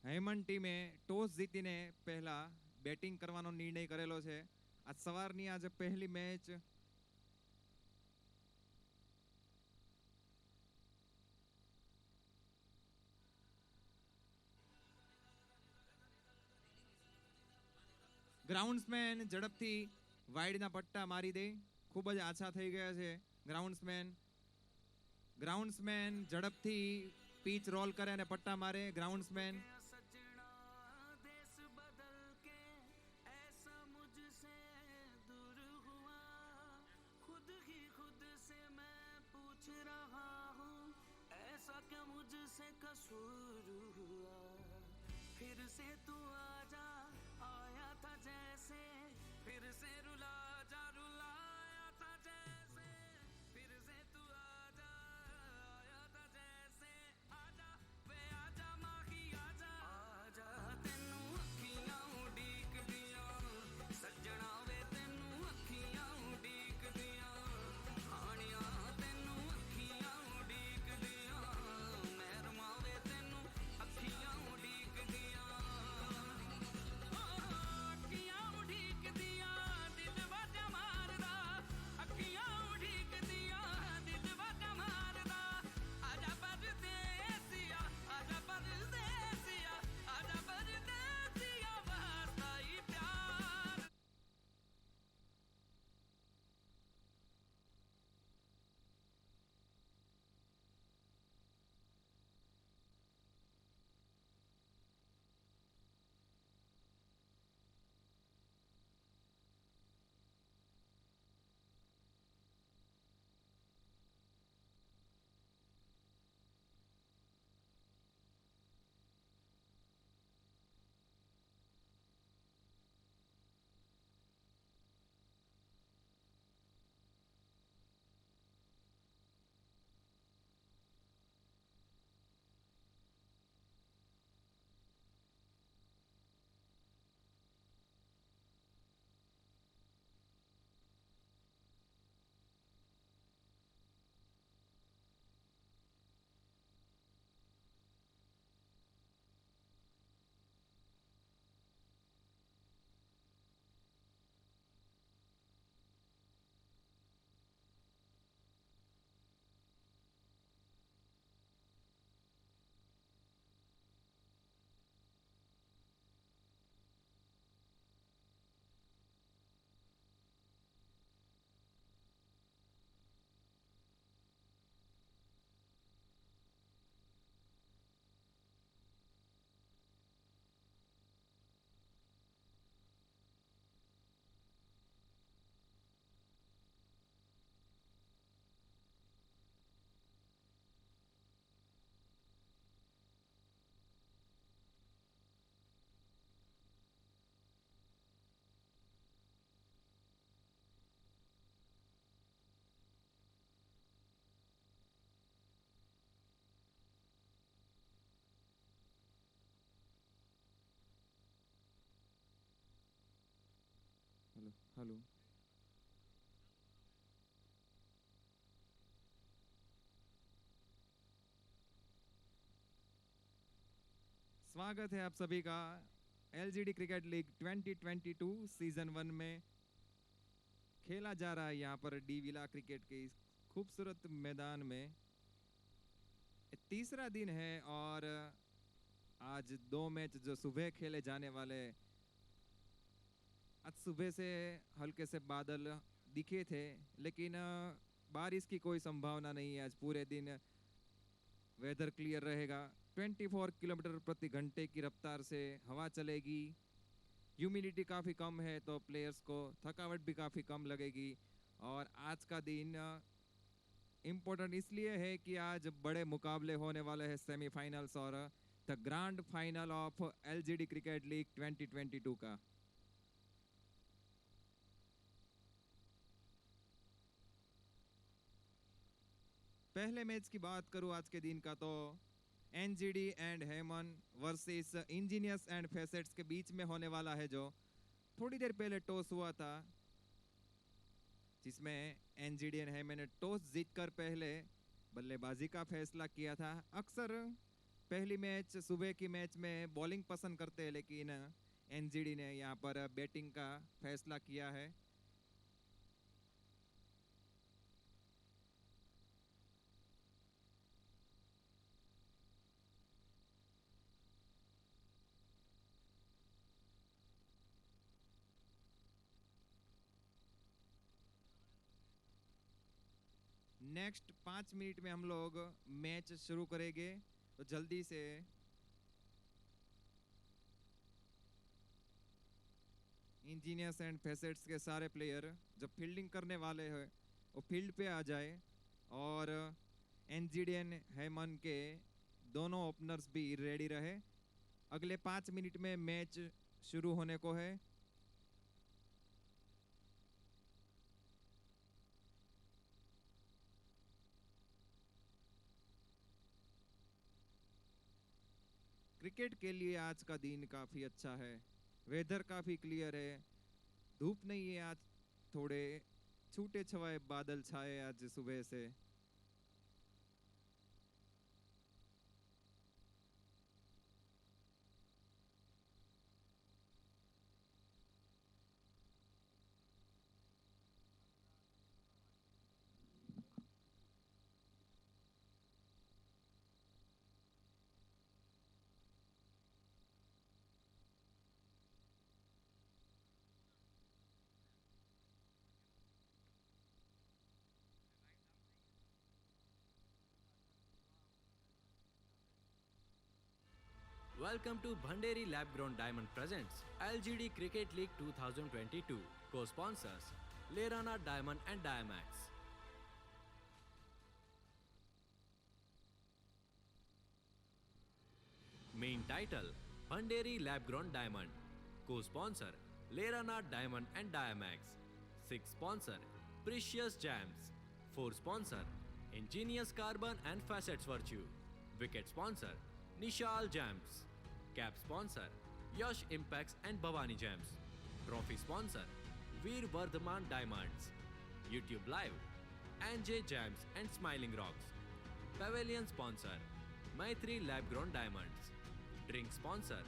હેમન ટીમે ટોસ જીતીને પહેલા બેટિંગ કરવાનો નિર્ણય કરેલો છે. આજ સવારની આજે પહેલી મેચ ગ્રાઉન્ડ્સમેન ઝડપથી વાઇડના પટ્ટા મારી દે. ખૂબ જ આછા થઈ ગયા છે ગ્રાઉન્ડ્સમેન ઝડપથી પીચ રોલ કરે અને પટ્ટા મારે. ગ્રાઉન્ડ્સમેન ऐसा क्या मुझसे कसूर हुआ, फिर से तू आजा, आया था जैसे, फिर से रुला जा, रुलाया था जैसे, फिर से तू आजा, आया था जैसे, आजा वे आजा माही आजा, आजा तेनू अखियां उड़ीक दिया, सज्जना वे तेनू अखियां उड़ीक दिया, हानिया तेनू अखियां उड़ीक दिया, मेहरमा वे तेनू अखियां उड़ीक दिया, अखियां उड़ीक दिया, दिल वाजा मारदा, अखियां उड़ीक दिया, दिल वाजा मारदा, आजा परदेसिया, आजा परदेसिया, आजा परदेसिया, वास्ता ही प्यार. हेलो हेलो स्वागत है आप सभी का एलजीडी क्रिकेट लीग 2022 सीजन 1 में खेला जा रहा है यहाँ पर डी विला क्रिकेट के इस खूबसूरत मैदान में. ये तीसरा दिन है और आज 2 मैच जो सुबह खेले जाने वाले. आज सुबह से हल्के से बादल दिखे थे लेकिन बारिश की कोई संभावना नहीं है. आज पूरे दिन वेदर क्लियर रहेगा. 24 किलोमीटर प्रति घंटे की रफ्तार से हवा चलेगी. ह्यूमिडिटी काफ़ी कम है तो प्लेयर्स को थकावट भी काफ़ी कम लगेगी. और आज का दिन इम्पोर्टेंट इसलिए है कि आज बड़े मुकाबले होने वाले हैं सेमीफाइनल्स और the grand final of LGD cricket league 2022 का. पहले मैच की बात करूं आज के दिन का तो NGD and Heman versus engineers and facets के बीच में होने वाला है. जो थोड़ी देर पहले टॉस हुआ था जिसमें एनजीडी एंड हेमन ने टॉस जीतकर पहले बल्लेबाजी का फैसला किया था. अक्सर पहली मैच सुबह की मैच में बॉलिंग पसंद करते हैं, लेकिन एनजीडी ने यहाँ पर बैटिंग का फैसला किया है। नेक्स्ट 5 मिनट में हम लोग मैच शुरू करेंगे, तो जल्दी से इंजीनियर्स एंड फैसेट्स के सारे प्लेयर जो फील्डिंग करने वाले हैं वो फील्ड पे आ जाए, और एनजीडीएन हैमन के दोनों ओपनर्स भी रेडी रहे। अगले 5 मिनट में मैच शुरू होने को है। क्रिकेट के लिए आज का दिन काफ़ी अच्छा है, वेदर काफ़ी क्लियर है, धूप नहीं है आज, थोड़े छूटे छवाए बादल छाए आज सुबह से। Welcome to Bhanderi Lab Grown Diamond presents LGD Cricket League 2022. Co-sponsors Lerana Diamond and Diamax. Main title Bhanderi Lab Grown Diamond. Co-sponsor Lerana Diamond and Diamax. 6th sponsor Precious Gems. 4th sponsor Ingenious Carbon and Facets Virtue. Wicket sponsor Nishal Gems. Cap sponsor Yash Impacts and Bhavani Gems. Trophy sponsor Veer Vardhaman Diamonds. YouTube Live NJ Gems and Smiling Rocks. Pavilion sponsor Maitri Lab Grown Diamonds. Drink sponsor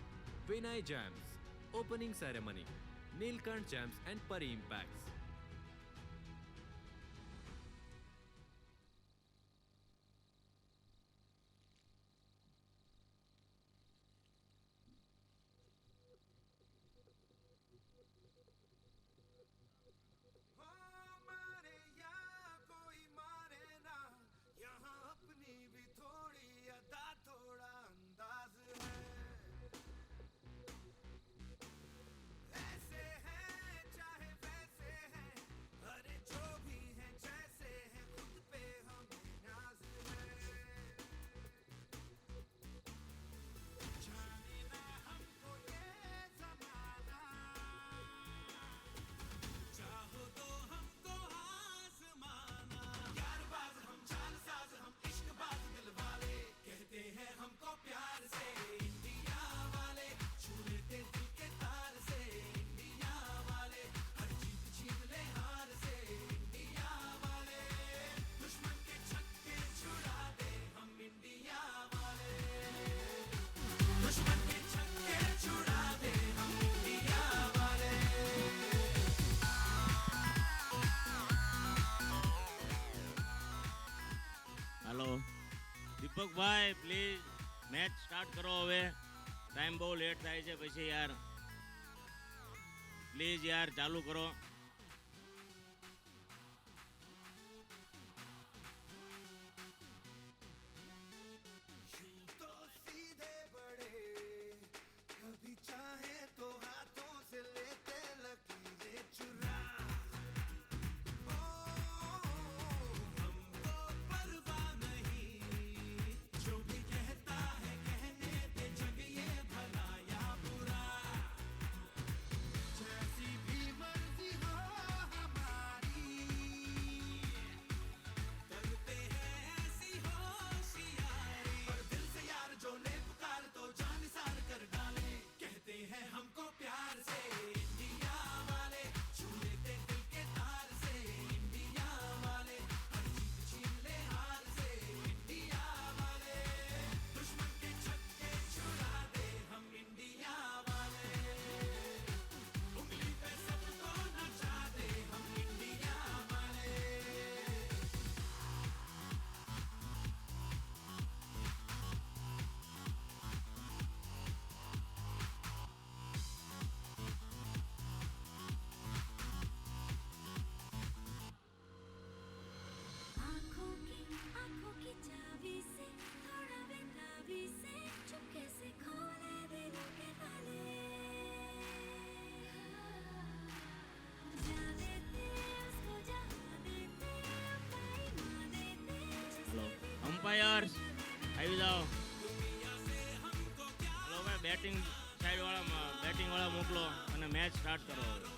Vinay Gems. Opening ceremony Neelkant Gems and Pari Impacts. मारे या कोई मारे ना, यहाँ अपनी भी थोड़ी अदा थोड़ा अंदाज है। ऐसे हैं चाहे वैसे हैं, अरे जो भी हैं जैसे हैं, खुद पे हमें नाज है। जाने ना हमको ये जमाना, चाहो तो हमको आसमाना। यारबाज हम चालसाज हम इश्कबाज दिल वाले, कहते हैं हमको प्यार से इंडिया वाले, छू लेते दिल के तार से इंडिया वाले, हर जीत छीन ले हार से इंडिया वाले, दुश्मन के छक्के छुड़ा दे हम इंडिया वाले, दुश्मन के छक्के छुड़ा दे हम इंडिया वाले। हेलो दीपक भाई प्लीज मैच स्टार्ट करो હવે ટાઈમ બહુ લેટ થાય છે પછી યાર પ્લીઝ યાર ચાલુ કરો यूं तो सीधे बड़े, कभी चाहे तो हाथों से लेते लकीरें चुरा। ओ, हमको परवाह नहीं, जो भी कहता है कहने दे, जग ये भला या बुरा। जैसी भी मर्जी અમ્પાયર્સ આવી જાઓ. હલો ભાઈ, બેટિંગ વાળા મોકલો અને મેચ સ્ટાર્ટ કરો હવે.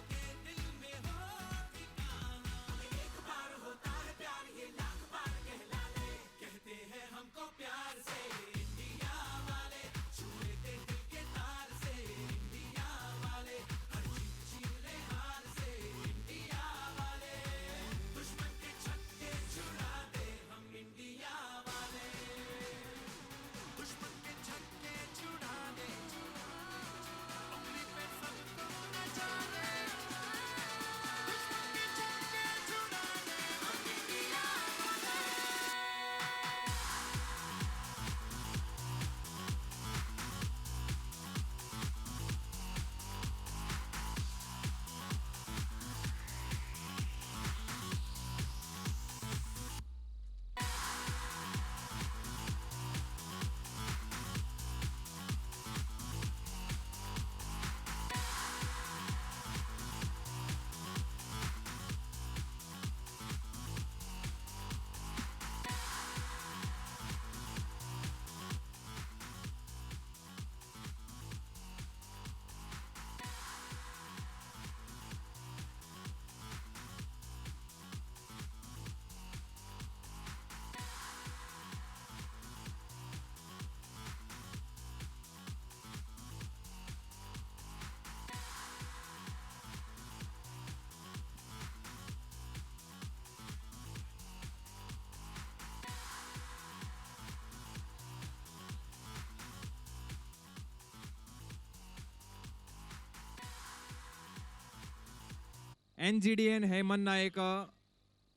એનજીડીએન હેમનના એક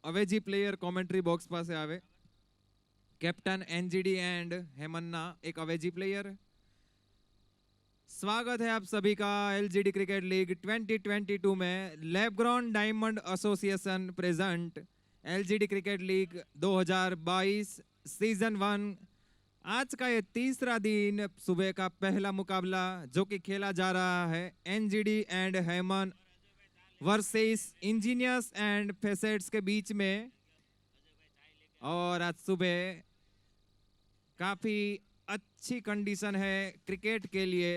અવેજી પ્લેયર કોમેન્ટ્રી બોક્સ પાસે આવે. कैप्टन एनजीडी एंड हेमन्ना एक अवेजी प्लेयर. स्वागत है आप सभी का एलजीडी क्रिकेट लीग 2022 में lab grown diamond association present LGD cricket league 2022 season 1. आज का ये तीसरा दिन, सुबह का पहला मुकाबला जो कि खेला जा रहा है NGD and Heman versus engineers and facets के बीच में. और आज सुबह काफी अच्छी कंडीशन है क्रिकेट के लिए.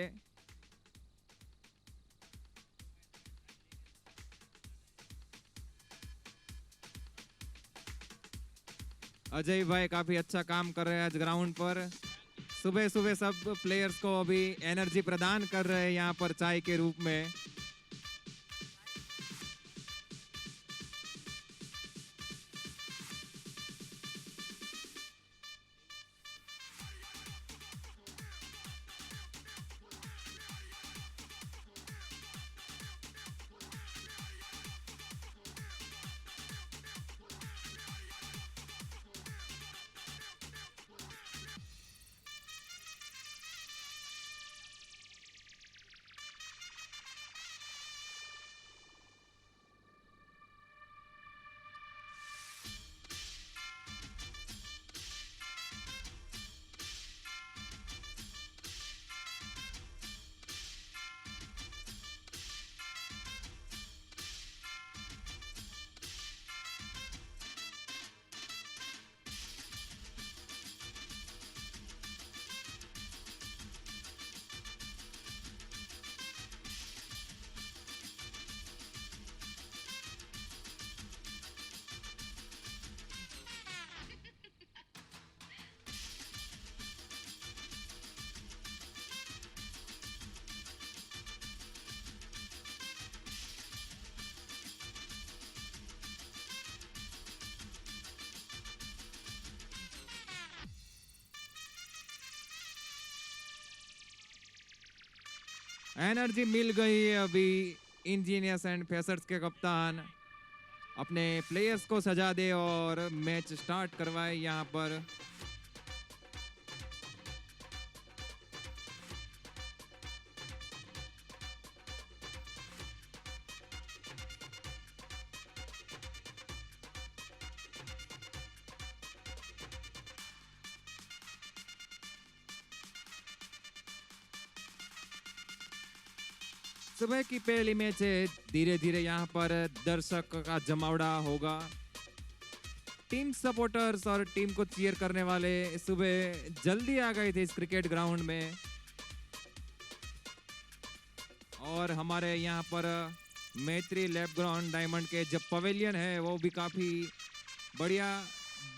अजय भाई काफी अच्छा काम कर रहे हैं आज ग्राउंड पर. सुबह सुबह सब प्लेयर्स को अभी एनर्जी प्रदान कर रहे हैं यहाँ पर चाय के रूप में. एनर्जी मिल गई है अभी इंजीनियर्स एंड फेसर्स के कप्तान अपने प्लेयर्स को सजा दे और मैच स्टार्ट करवाए यहाँ पर. सुबह की पहली मैच है. धीरे धीरे यहाँ पर दर्शक का जमावड़ा होगा. टीम सपोर्टर्स और टीम को चीयर करने वाले सुबह जल्दी आ गए थे इस क्रिकेट ग्राउंड में। और हमारे यहाँ पर मैत्री लैब ग्राउंड डायमंड के जो पवेलियन है वो भी काफी बढ़िया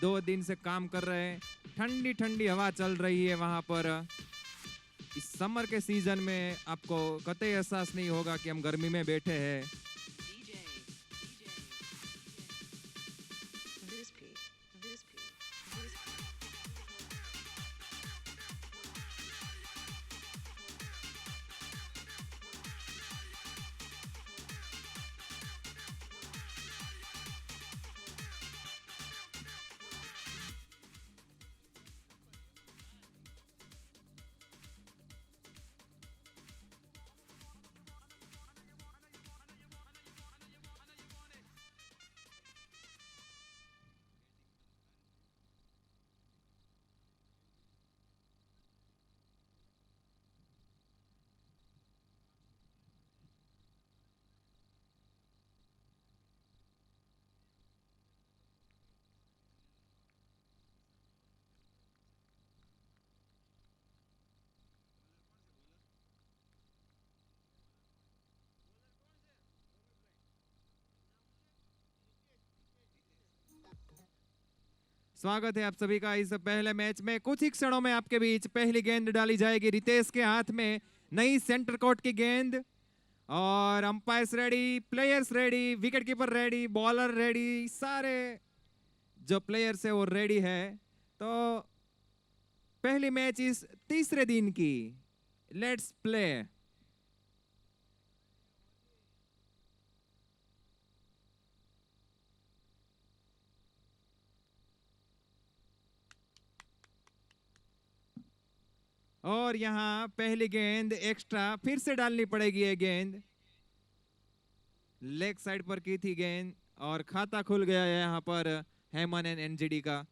2 दिन से काम कर रहे हैं। ठंडी ठंडी हवा चल रही है वहां पर। इस समर के सीजन में आपको कतई एहसास नहीं होगा कि हम गर्मी में बैठे हैं। स्वागत है आप सभी का इस पहले मैच में। कुछ ही क्षणों में आपके बीच पहली गेंद डाली जाएगी। रितेश के हाथ में नई सेंटर कोर्ट की गेंद और umpires ready, players ready, wicket keeper ready, bowler ready, सारे जो प्लेयर्स है वो रेडी है। तो पहली मैच इस तीसरे दिन की, लेट्स प्ले। और यहाँ पहली गेंद एक्स्ट्रा फिर से डालनी पड़ेगी। ये गेंद लेग साइड पर की थी गेंद और खाता खुल गया है यहाँ पर हेमन एंड एनजीडी का।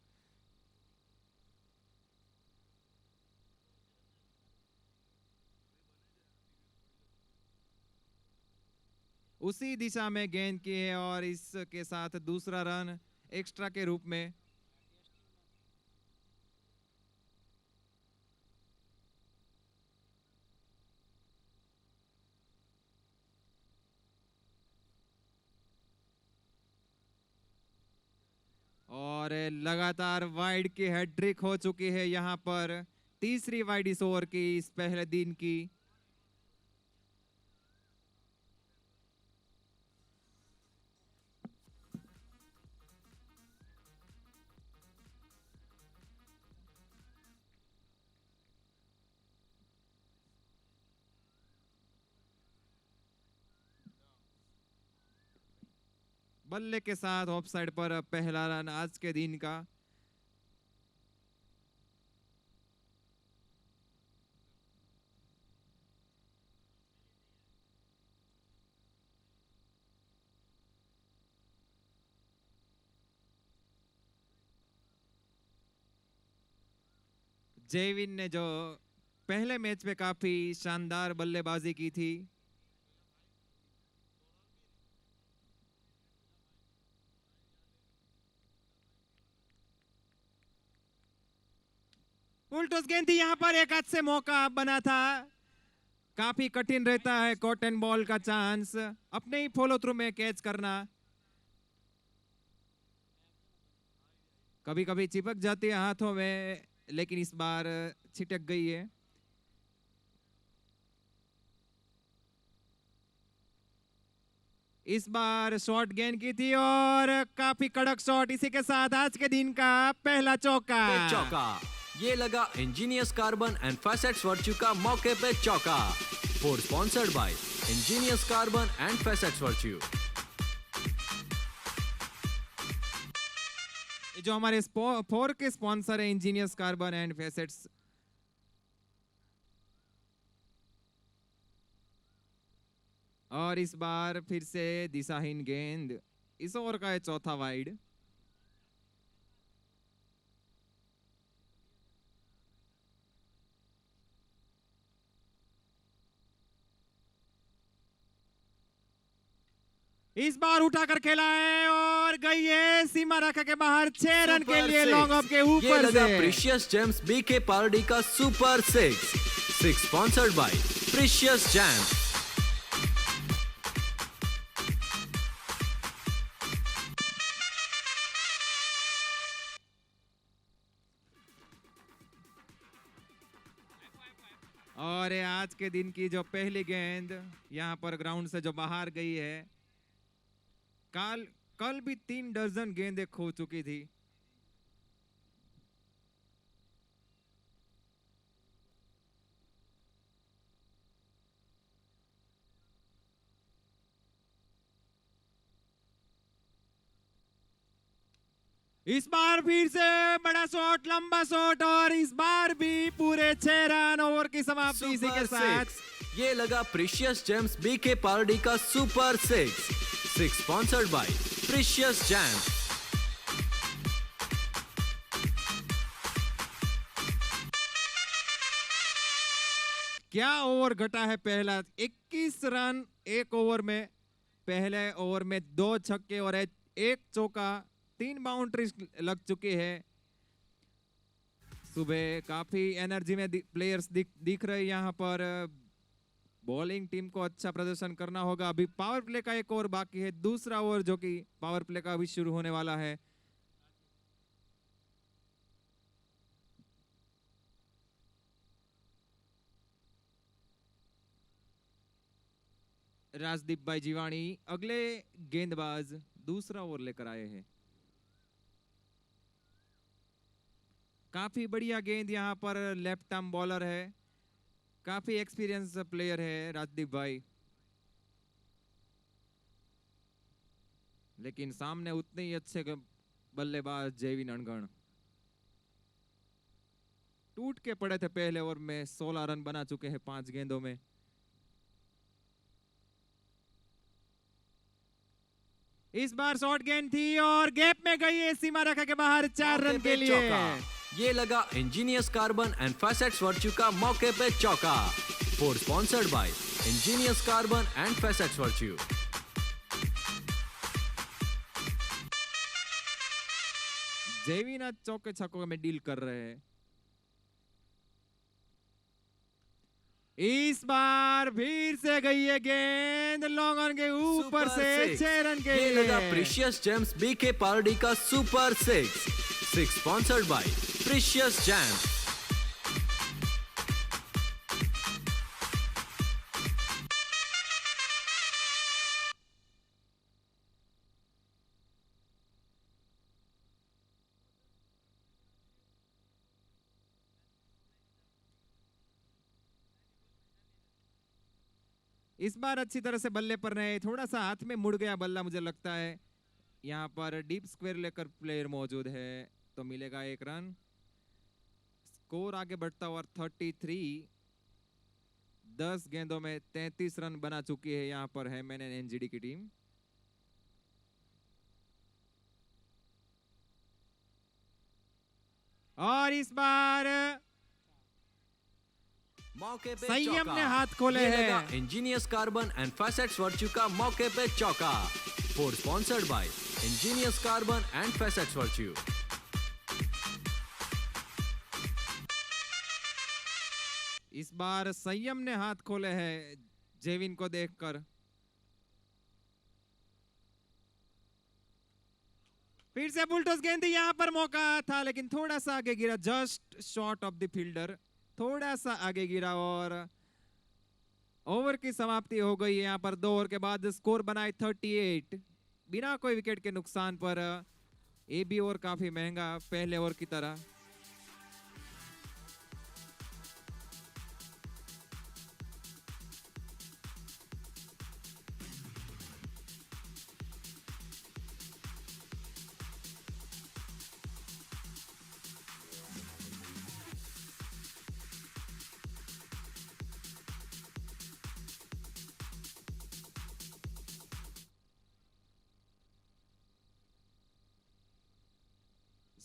उसी दिशा में गेंद की है और इसके साथ दूसरा रन एक्स्ट्रा के रूप में। और लगातार वाइड की हैट्रिक हो चुकी है यहाँ पर। तीसरी वाइड इस ओवर की, इस पहले दिन की। बल्ले के साथ ऑफ साइड पर पहला रन आज के दिन का। जयविन ने जो पहले मैच में काफी शानदार बल्लेबाजी की थी, उल्टोस गेंद थी यहाँ पर। एक हाथ से मौका बना था। काफी कठिन रहता है कॉटन बॉल का चांस अपने ही फॉलो थ्रू में कैच करना। कभी कभी चिपक जाती है हाथों में, लेकिन इस बार छिटक गई है। इस बार शॉट गेंद की थी और काफी कड़क शॉट। इसी के साथ आज के दिन का पहला चौका। चौका ये लगा engineers carbon and facets virtue का मौके पे चौका। Four sponsored by engineers carbon and facets virtue. जो हमारे फोर के स्पॉन्सर है इंजीनियर्स कार्बन एंड फैसेट्स। और इस बार फिर से दिशाहीन गेंद। इस ओवर का है चौथा वाइड। इस बार उठाकर खेला है और गई है सीमा रेखा के बाहर 6 रन के लिए लॉन्ग ऑफ के ये ऊपर लगा से। प्रीशियस जेम्स बीके पार्डी का super six sponsored by precious James. और ये आज के दिन की जो पहली गेंद यहाँ पर ग्राउंड से जो बाहर गई है, कल भी 3 दर्जन गेंदें खो चुकी थी। इस बार फिर से बड़ा शॉट, लंबा शॉट और इस बार भी पूरे 6 रन ओवर की समाप्ति इसी के साथ। ये लगा प्रीशियस जेम्स बीके पार्डी का super six sponsored by precious James. क्या ओवर घटा है पहला, 21 रन एक ओवर में। पहले ओवर में 2 छक्के और 1 चौका, 3 बाउंड्रीज लग चुकी है। सुबह काफी एनर्जी में प्लेयर्स दिख रहे हैं यहाँ पर। बॉलिंग टीम को अच्छा प्रदर्शन करना होगा। अभी पावर प्ले का एक ओवर बाकी है, दूसरा ओवर जो कि पावर प्ले का अभी शुरू होने वाला है। राजदीप भाई जीवानी अगले गेंदबाज दूसरा ओवर लेकर आए हैं। काफी बढ़िया गेंद यहाँ पर, लेफ्ट आर्म बॉलर है, काफी एक्सपीरियंस प्लेयर है राजदीप भाई, लेकिन सामने उतने ही अच्छे बल्लेबाज जयवीन अनगण। टूट के पड़े थे पहले ओवर में, 16 रन बना चुके हैं 5 गेंदों में। इस बार शॉर्ट गेंद थी और गैप में गई है सीमा रेखा के बाहर 4 रन के लिए। ये लगा engineers carbon and facets virtue का मौके पे चौका। Four sponsored by engineers carbon and facets virtue. जयवीन आज चौके छक्कों में डील कर रहे हैं। इस बार फिर से गई है गेंद लॉन्ग ऑन के ऊपर से 6 रन के ये लिए। लगा प्रीशियस जेम्स बीके पार्डी का super six sponsored by precious James. इस बार अच्छी तरह से बल्ले पर रहे, थोड़ा सा हाथ में मुड़ गया बल्ला मुझे लगता है। यहाँ पर डीप स्क्वायर लेकर प्लेयर मौजूद है तो मिलेगा 1 रन। स्कोर आगे बढ़ता हुआ 33। 10 गेंदों में 33 रन बना चुकी है यहाँ पर है मैंने एनजीडी की टीम। और इस बार मौके पे संयम चौका। ने हाथ खोले ये हैं। लगा engineers carbon and facets virtue का मौके पे चौका। Four sponsored by engineers carbon and facets virtue. इस बार संयम ने हाथ खोले हैं जेविन को देखकर। फिर से बुलटोस गेंद, यहाँ पर मौका था लेकिन थोड़ा सा आगे गिरा, just short of the fielder, थोड़ा सा आगे गिरा और ओवर की समाप्ति हो गई। यहाँ पर 2 ओवर के बाद स्कोर बनाए 38 बिना कोई विकेट के नुकसान पर। ये भी ओवर काफी महंगा पहले ओवर की तरह।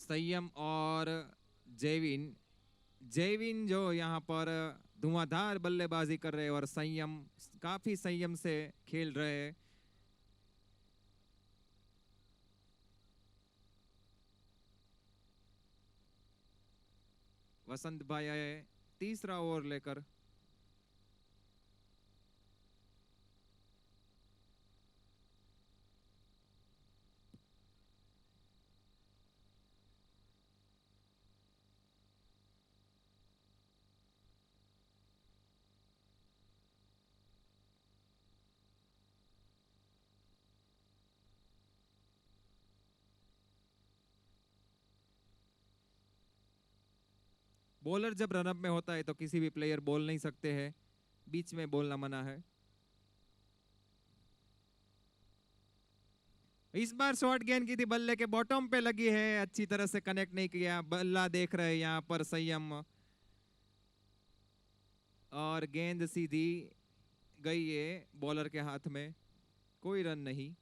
संयम और जयवीन जो यहाँ पर धुआंधार बल्लेबाजी कर रहे हैं और संयम काफी संयम से खेल रहे हैं। वसंत भाई आए तीसरा ओवर लेकर। बॉलर जब रनअप में होता है तो किसी भी प्लेयर बोल नहीं सकते हैं, बीच में बोलना मना है। इस बार शॉर्ट गेंद की थी, बल्ले के बॉटम पे लगी है, अच्छी तरह से कनेक्ट नहीं किया। बल्ला देख रहे हैं यहाँ पर संयम, और गेंद सीधी गई है बॉलर के हाथ में, कोई रन नहीं।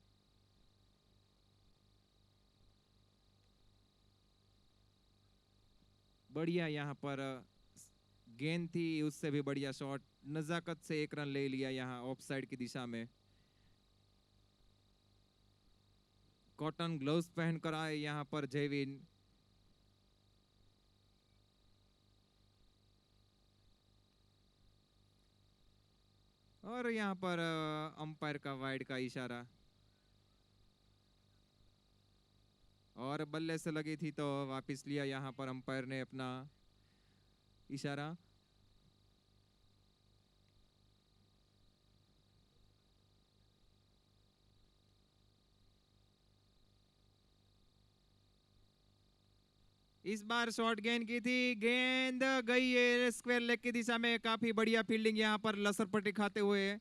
बढ़िया यहाँ पर गेंद थी, उससे भी बढ़िया शॉट, नजाकत से एक रन ले लिया यहाँ ऑफ साइड की दिशा में। कॉटन ग्लव्स पहनकर आए यहाँ पर जयवीन। और यहाँ पर अंपायर का वाइड का इशारा, और बल्ले से लगी थी तो वापस लिया यहाँ पर अंपायर ने अपना इशारा। इस बार शॉर्ट गेंद की थी, गेंद गई है स्क्वायर लेग की दिशा में। काफी बढ़िया फील्डिंग यहाँ पर लसर पट्टी खाते हुए।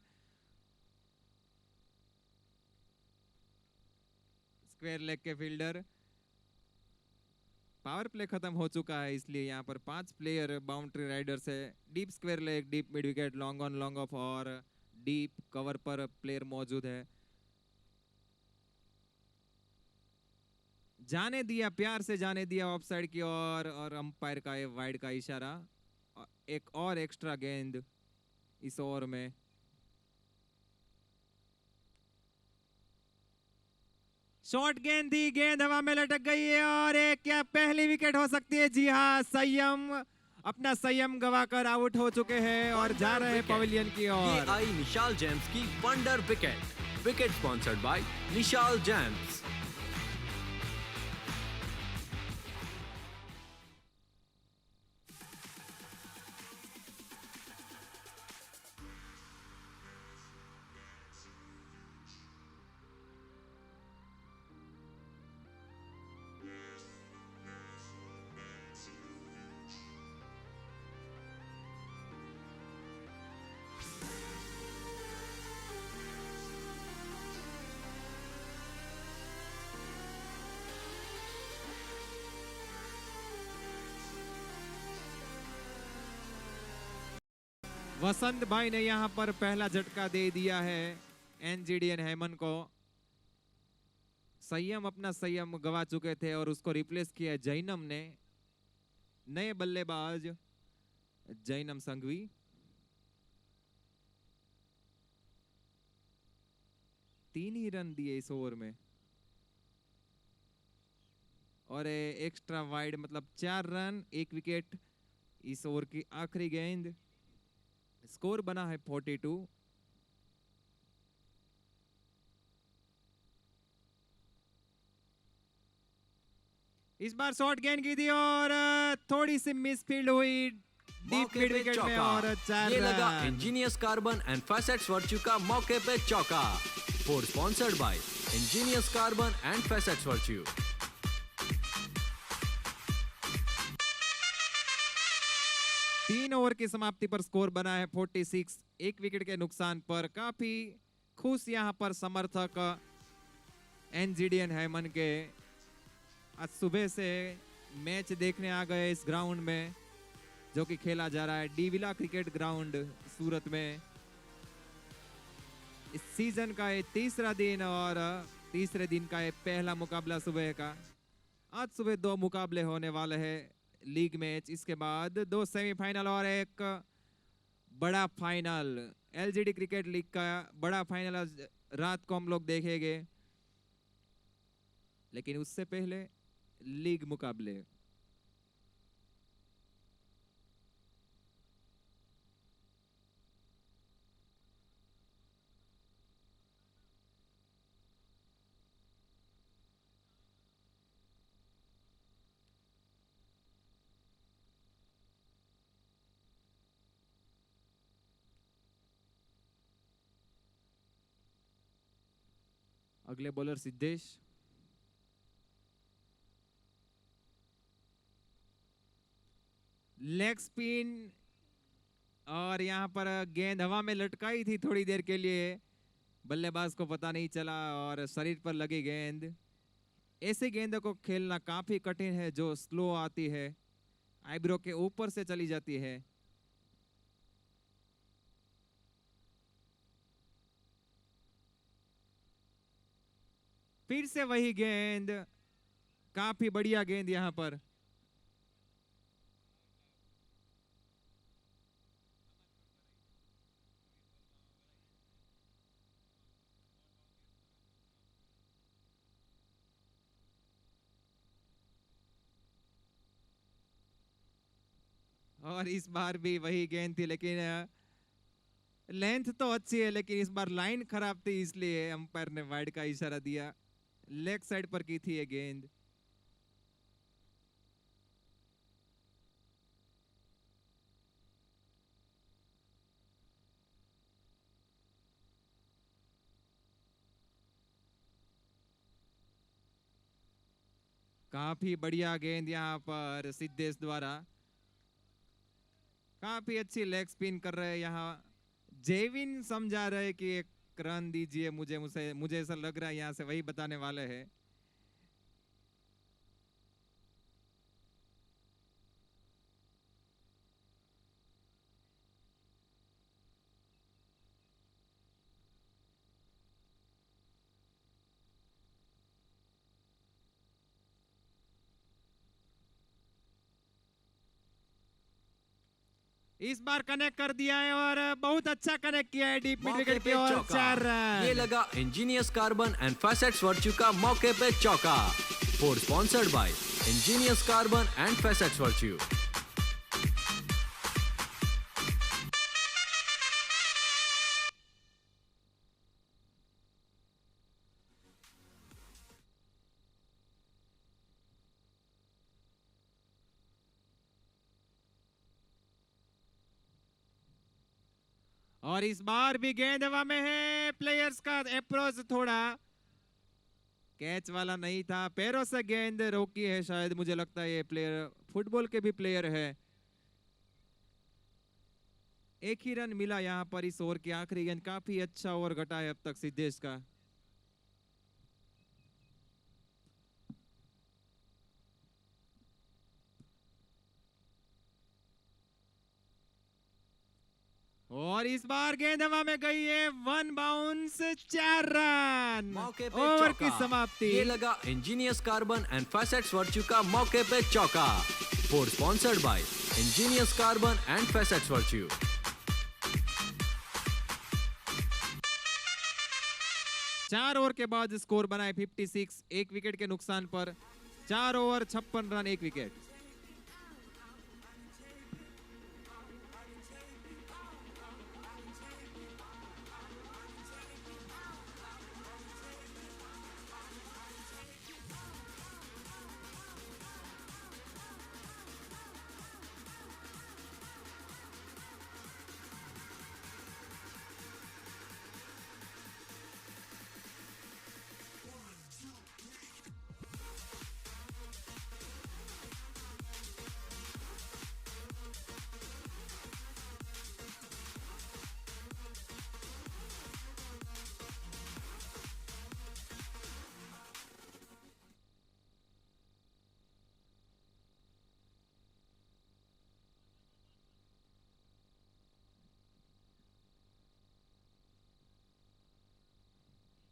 स्क्वायर लेग के फील्डर। पावर प्ले खत्म हो चुका है, इसलिए यहाँ पर 5 प्लेयर बाउंड्री राइडर्स है। Deep square leg, deep mid wicket, long on long off और डीप कवर पर प्लेयर मौजूद है। जाने दिया, प्यार से जाने दिया ऑफ साइड की ओर, और अंपायर का ये वाइड का इशारा। एक और एक्स्ट्रा गेंद इस ओवर में। शॉर्ट गेंद थी, गेंद हवा में लटक गई है, और एक क्या पहली विकेट हो सकती है। जी हाँ, संयम अपना संयम गवाकर आउट हो चुके हैं और जा रहे हैं पवेलियन की ये ओर। आई निशाल जेम्स की wonder wicket. Wicket sponsored by Nishal gems. Vasant bhai ने यहाँ पर पहला झटका दे दिया है एनजीडीएन हेमन को। संयम अपना संयम गवा चुके थे और उसको रिप्लेस किया जैनम ने। नए बल्लेबाज जैनम संघवी। तीन ही रन दिए इस ओवर में, और एक्स्ट्रा वाइड मतलब 4 रन 1 विकेट इस ओवर की आखिरी गेंद। स्कोर बना है 42। इस बार शॉर्ट गेंद की थी और थोड़ी सी मिसफील्ड हुई डीप मौके मिड पे विकेट में, चौका। और 4 ये लगा run. Engineers carbon and facets virtue का मौके पे चौका। Four sponsored by engineers carbon and facets virtue. तीन ओवर की समाप्ति पर स्कोर बना है 46। 1 विकेट के नुकसान पर काफी खुश यहाँ पर समर्थक एनजीडीएन हेमन के। आज सुबह से मैच देखने आ गए इस ग्राउंड में, जो कि खेला जा रहा है डीविला क्रिकेट ग्राउंड सूरत में। इस सीजन का ये तीसरा दिन और तीसरे दिन का ये पहला मुकाबला सुबह का। आज सुबह 2 मुकाबले होने वाले हैं लीग मैच, इसके बाद 2 सेमीफाइनल और एक बड़ा फाइनल। एलजीडी क्रिकेट लीग का बड़ा फाइनल आज रात को हम लोग देखेंगे, लेकिन उससे पहले लीग मुकाबले। अगले बॉलर सिद्धेश। लेग स्पिन और यहाँ पर गेंद हवा में लटकाई थी थोड़ी देर के लिए, बल्लेबाज को पता नहीं चला और शरीर पर लगी गेंद। ऐसे गेंदों को खेलना काफी कठिन है जो स्लो आती है, आईब्रो के ऊपर से चली जाती है। फिर से वही गेंद, काफी बढ़िया गेंद यहाँ पर। और इस बार भी वही गेंद थी, लेकिन लेंथ तो अच्छी है, लेकिन इस बार लाइन खराब थी, इसलिए अंपायर ने वाइड का इशारा दिया। लेग साइड पर की थी ये गेंद। काफी बढ़िया गेंद यहाँ पर सिद्धेश द्वारा। काफी अच्छी लेग स्पिन कर रहे हैं यहाँ। जेविन समझा रहे कि एक रन दीजिए मुझे, मुझे ऐसा लग रहा है यहाँ से वही बताने वाले हैं। इस बार कनेक्ट कर दिया है और बहुत अच्छा कनेक्ट किया है डीप मिड मौके विकेट की पे ओर। चौका। 4 रन। ये लगा engineers carbon and facets virtue का मौके पे चौका। Four sponsored by engineers carbon and facets virtue. और इस बार भी गेंद हवा में है। प्लेयर्स का अप्रोच थोड़ा कैच वाला नहीं था, पैरों से गेंद रोकी है शायद। मुझे लगता है ये प्लेयर फुटबॉल के भी प्लेयर है। एक ही रन मिला यहाँ पर इस ओवर की आखिरी गेंद। काफी अच्छा ओवर घटा है अब तक सिद्धेश का। और इस बार गेंद हवा में गई है। 1 बाउंस, 4 रन। मौके पे ओवर चौका। की समाप्ति। ये लगा engineers carbon and facets virtue का मौके पे चौका। Four sponsored by engineers carbon and facets virtue. 4 over के बाद स्कोर बनाए 56, एक विकेट के नुकसान पर। 4 ओवर 56 रन, एक विकेट।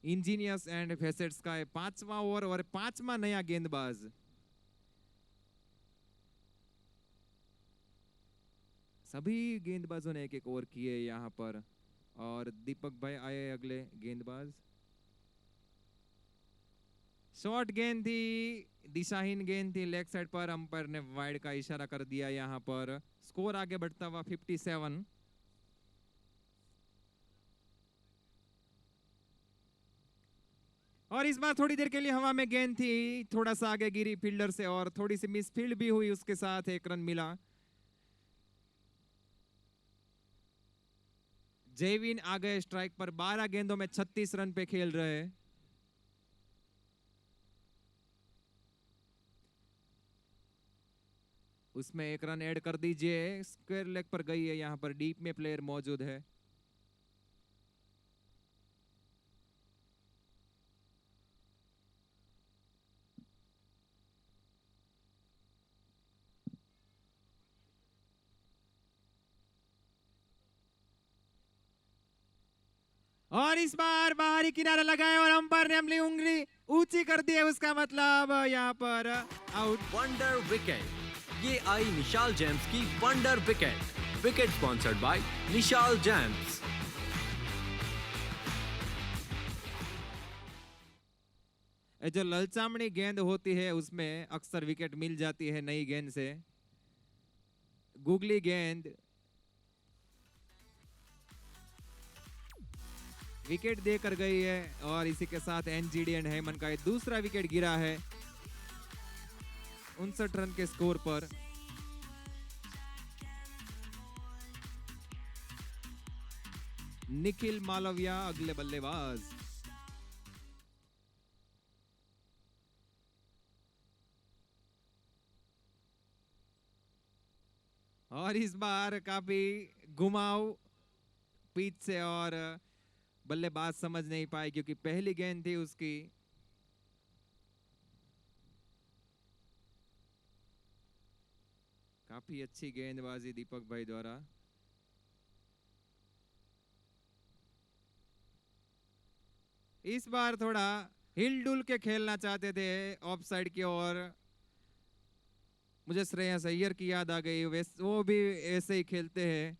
इंजीनियर्स एंड फैसेट्स का 5वां ओवर और 5वां नया गेंदबाज। सभी गेंदबाजों ने एक एक ओवर किए यहाँ पर और दीपक भाई आए अगले गेंदबाज। शॉर्ट गेंद थी, दिशाहीन गेंद थी लेग साइड पर। अंपायर ने वाइड का इशारा कर दिया यहाँ पर। स्कोर आगे बढ़ता हुआ 57। और इस बार थोड़ी देर के लिए हवा में गेंद थी, थोड़ा सा आगे गिरी फील्डर से और थोड़ी सी मिसफील्ड भी हुई, उसके साथ एक रन मिला। जयवीन आ गए स्ट्राइक पर। 12 गेंदों में 36 रन पे खेल रहे हैं। उसमें एक रन ऐड कर दीजिए। स्क्वायर लेग पर गई है, यहाँ पर डीप में प्लेयर मौजूद है। और इस बार बाहरी किनारा लगाए और अंपायर ने अपनी उंगली ऊंची कर दी है, उसका मतलब यहाँ पर आउट। Wonder wicket. ये आई निशाल जेम्स की wonder wicket. Wicket sponsored by Nishal James. ये जो ललचामणी गेंद होती है उसमें अक्सर विकेट मिल जाती है नई गेंद से। गुगली गेंद विकेट देकर गई है और इसी के साथ एनजीडी एंड हेमन का दूसरा विकेट गिरा है 59 रन के स्कोर पर। निखिल मालविया अगले बल्लेबाज। और इस बार काफी घुमाव पिच से और बल्लेबाज समझ नहीं पाए क्योंकि पहली गेंद थी उसकी। काफी अच्छी गेंदबाजी दीपक भाई द्वारा। इस बार थोड़ा हिल डुल के खेलना चाहते थे ऑफ साइड की ओर। मुझे श्रेयस अय्यर की याद आ गई, वो भी ऐसे ही खेलते हैं।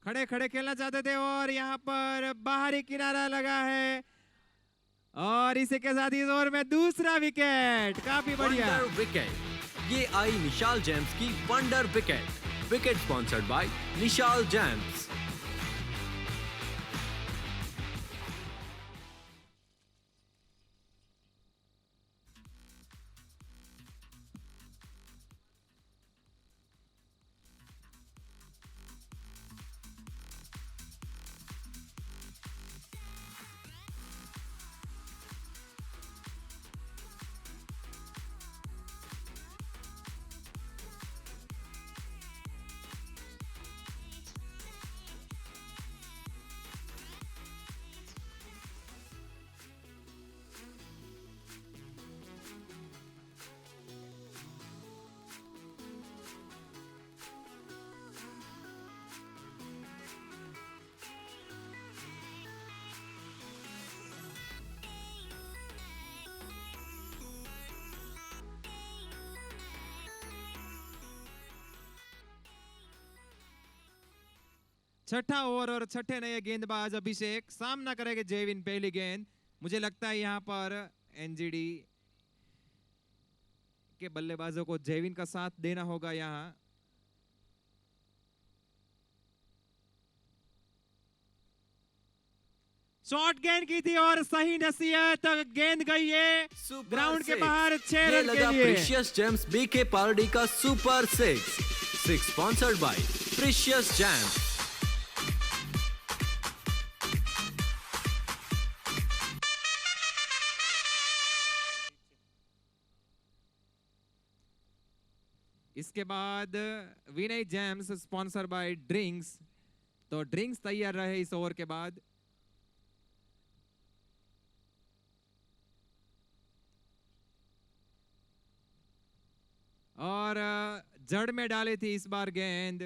खड़े खड़े खेलना चाहते थे और यहाँ पर बाहरी किनारा लगा है और इसी के साथ इस ओवर में दूसरा विकेट। काफी बढ़िया वंडर विकेट। ये आई निशाल जेम्स की wonder wicket. Wicket sponsored by Nishal James. छठा ओवर और छठे नए गेंदबाज अभिषेक सामना करेंगे जेविन पहली गेंद। मुझे लगता है यहाँ पर एनजीडी के बल्लेबाजों को जेविन का साथ देना होगा। यहाँ शॉर्ट गेंद की थी और सही नसीहत, गेंद गई है ग्राउंड के बाहर 6 रन के लिए। प्रीशियस जेम्स बीके पार्डी का super six sponsored by precious James. इसके बाद विनय जेम्स स्पॉन्सर बाय ड्रिंक्स। तो ड्रिंक्स तैयार रहे इस ओवर के बाद। और जड़ में डाली थी इस बार गेंद।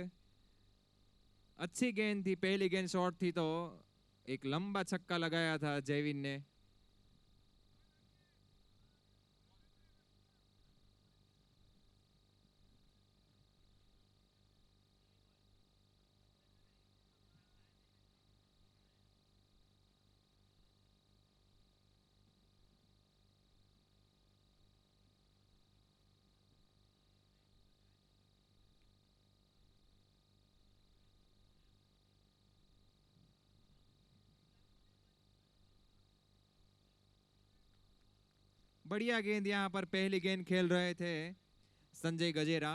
अच्छी गेंद थी, पहली गेंद शॉर्ट थी तो एक लंबा छक्का लगाया था जयवीन ने। बढ़िया गेंद, यहां पर पहली गेंद खेल रहे थे संजय गजेरा।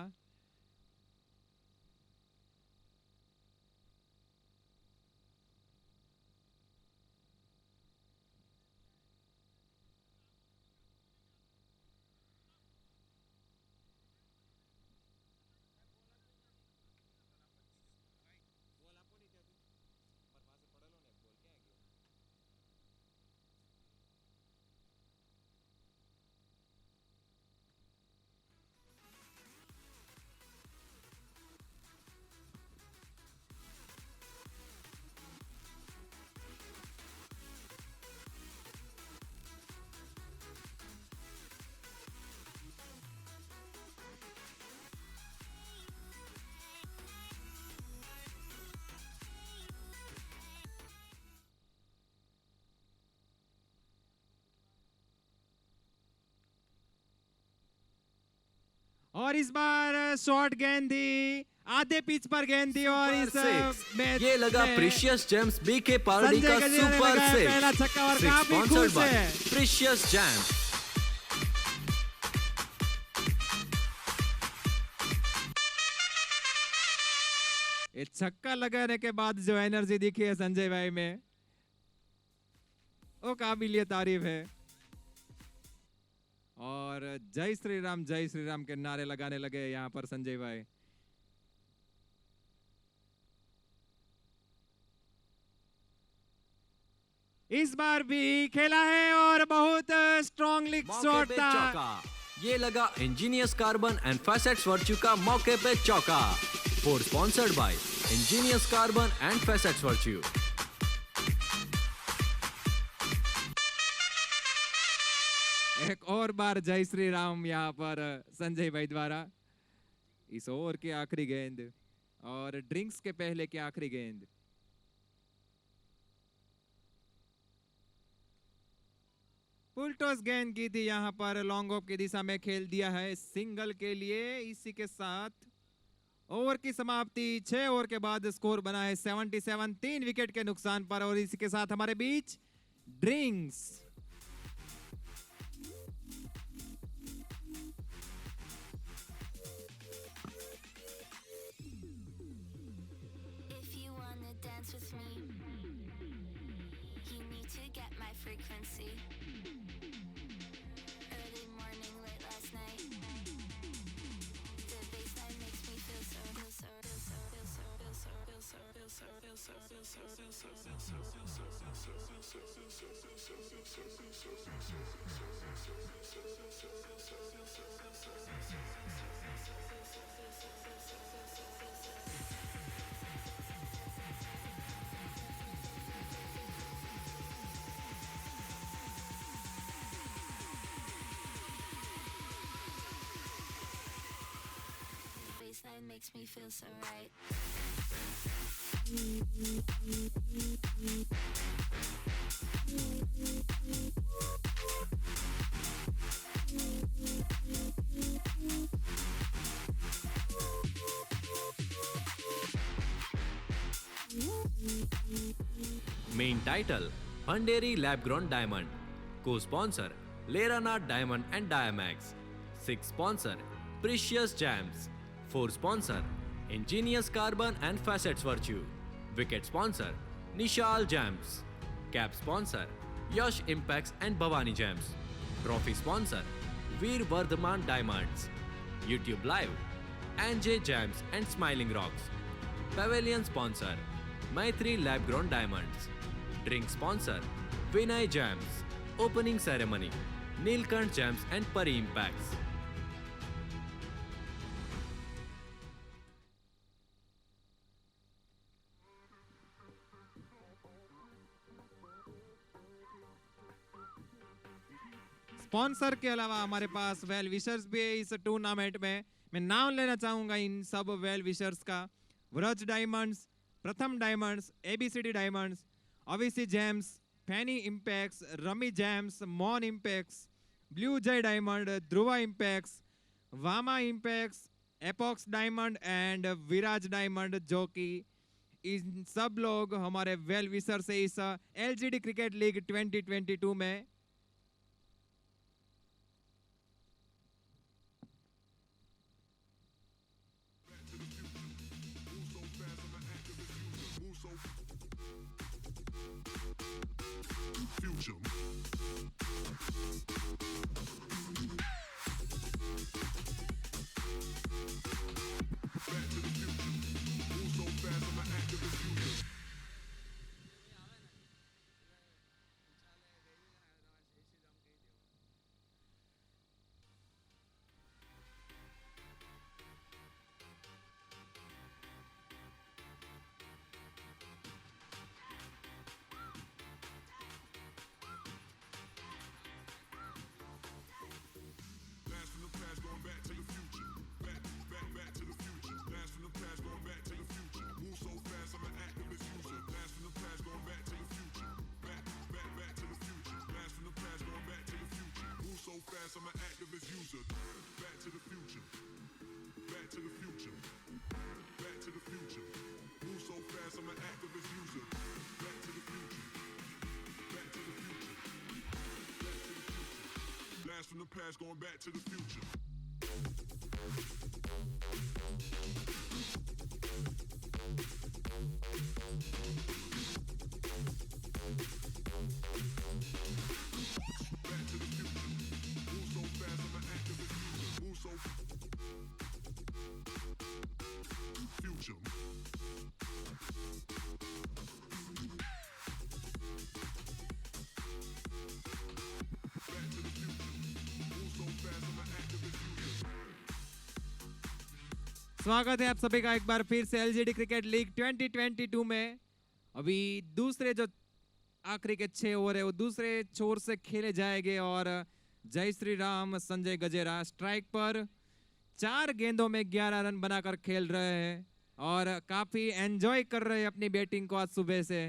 और इस बार शॉर्ट गेंद दी, आधे पिच पर गेंद दी और इस मैच ये लगा में प्रीशियस जेम्स बीके पार्डी का संजय गजेरिया ने सुपर लगाया सिक्स। पहला छक्का और सिक्स काफी स्पॉन्सर्ड खुश बाय है। Precious James. ये छक्का लगाने के बाद जो एनर्जी दिखी है संजय भाई में, वो काबिलिए तारीफ है। और जय श्री राम के नारे लगाने लगे यहाँ पर संजय भाई। इस बार भी खेला है और बहुत स्ट्रॉन्गली मौके शॉट पे था। चौका। ये लगा engineers carbon and facets virtue का मौके पे चौका। Four sponsored by engineers carbon and facets virtue. एक और बार जय श्री राम यहाँ पर संजय भाई द्वारा। इस ओवर की आखिरी गेंद और ड्रिंक्स के पहले की आखिरी गेंद। फुल टॉस गेंद की थी यहाँ पर, लॉन्ग ऑफ की दिशा में खेल दिया है सिंगल के लिए। इसी के साथ ओवर की समाप्ति। 6 ओवर के बाद स्कोर बना है 77, 3 विकेट के नुकसान पर। और इसी के साथ हमारे बीच drinks. If you wanna dance with me, you need to get my frequency. Early morning, late last night. The baseline makes me feel so, feel so, feel so, feel so, feel so, feel so, feel so, feel so, feel so, feel so, feel so, feel so, feel so, feel so, feel so, feel so, feel so, feel so, feel so, baseline makes me feel so right. Main title Panderi Lab Grown Diamond. Co-sponsor Lerana Diamond and Diamax. 6 sponsor Precious Gems. 4 sponsor Ingenious Carbon and Facets Virtue. Wicket sponsor Nishal Gems. Cap sponsor Yash Impacts and Bhavani Gems. Trophy sponsor Veer Vardhaman Diamonds. YouTube Live NJ Gems and Smiling Rocks. Pavilion sponsor Maitri Lab Grown Diamonds. Drink sponsor Vinay Gems. Opening ceremony Nilkant Gems and Pari Impacts. Sponsor के अलावा हमारे पास well wishers भी है इस tournament में। मैं नाम लेना चाहूंगा इन सब वेल विशर्स का। Vraj diamonds, Pratham diamonds, ABCD diamonds, अविसी जेम्स, फैनी इम्पैक्स, रमी जेम्स, मॉन impex, blue Jay diamond, Dhruva impex, Vama impex, एपॉक्स डायमंड एंड विराज डायमंड, जो कि इन सब लोग हमारे वेल विशर से इस एलजीडी क्रिकेट लीग 2022 में past, going back to the future. Back to the future. Move so fast, I'm an activist. Move so future. Back to the future. Move so fast, I'm an activist. स्वागत है आप सभी का एक बार फिर से एलजीडी क्रिकेट लीग 2022 में। अभी दूसरे जो आखिरी के 6 ओवर है वो दूसरे छोर से खेले जाएंगे और जय श्री राम संजय गजेरा स्ट्राइक पर 4 गेंदों में 11 रन बनाकर खेल रहे हैं और काफी एंजॉय कर रहे हैं अपनी बैटिंग को आज सुबह से।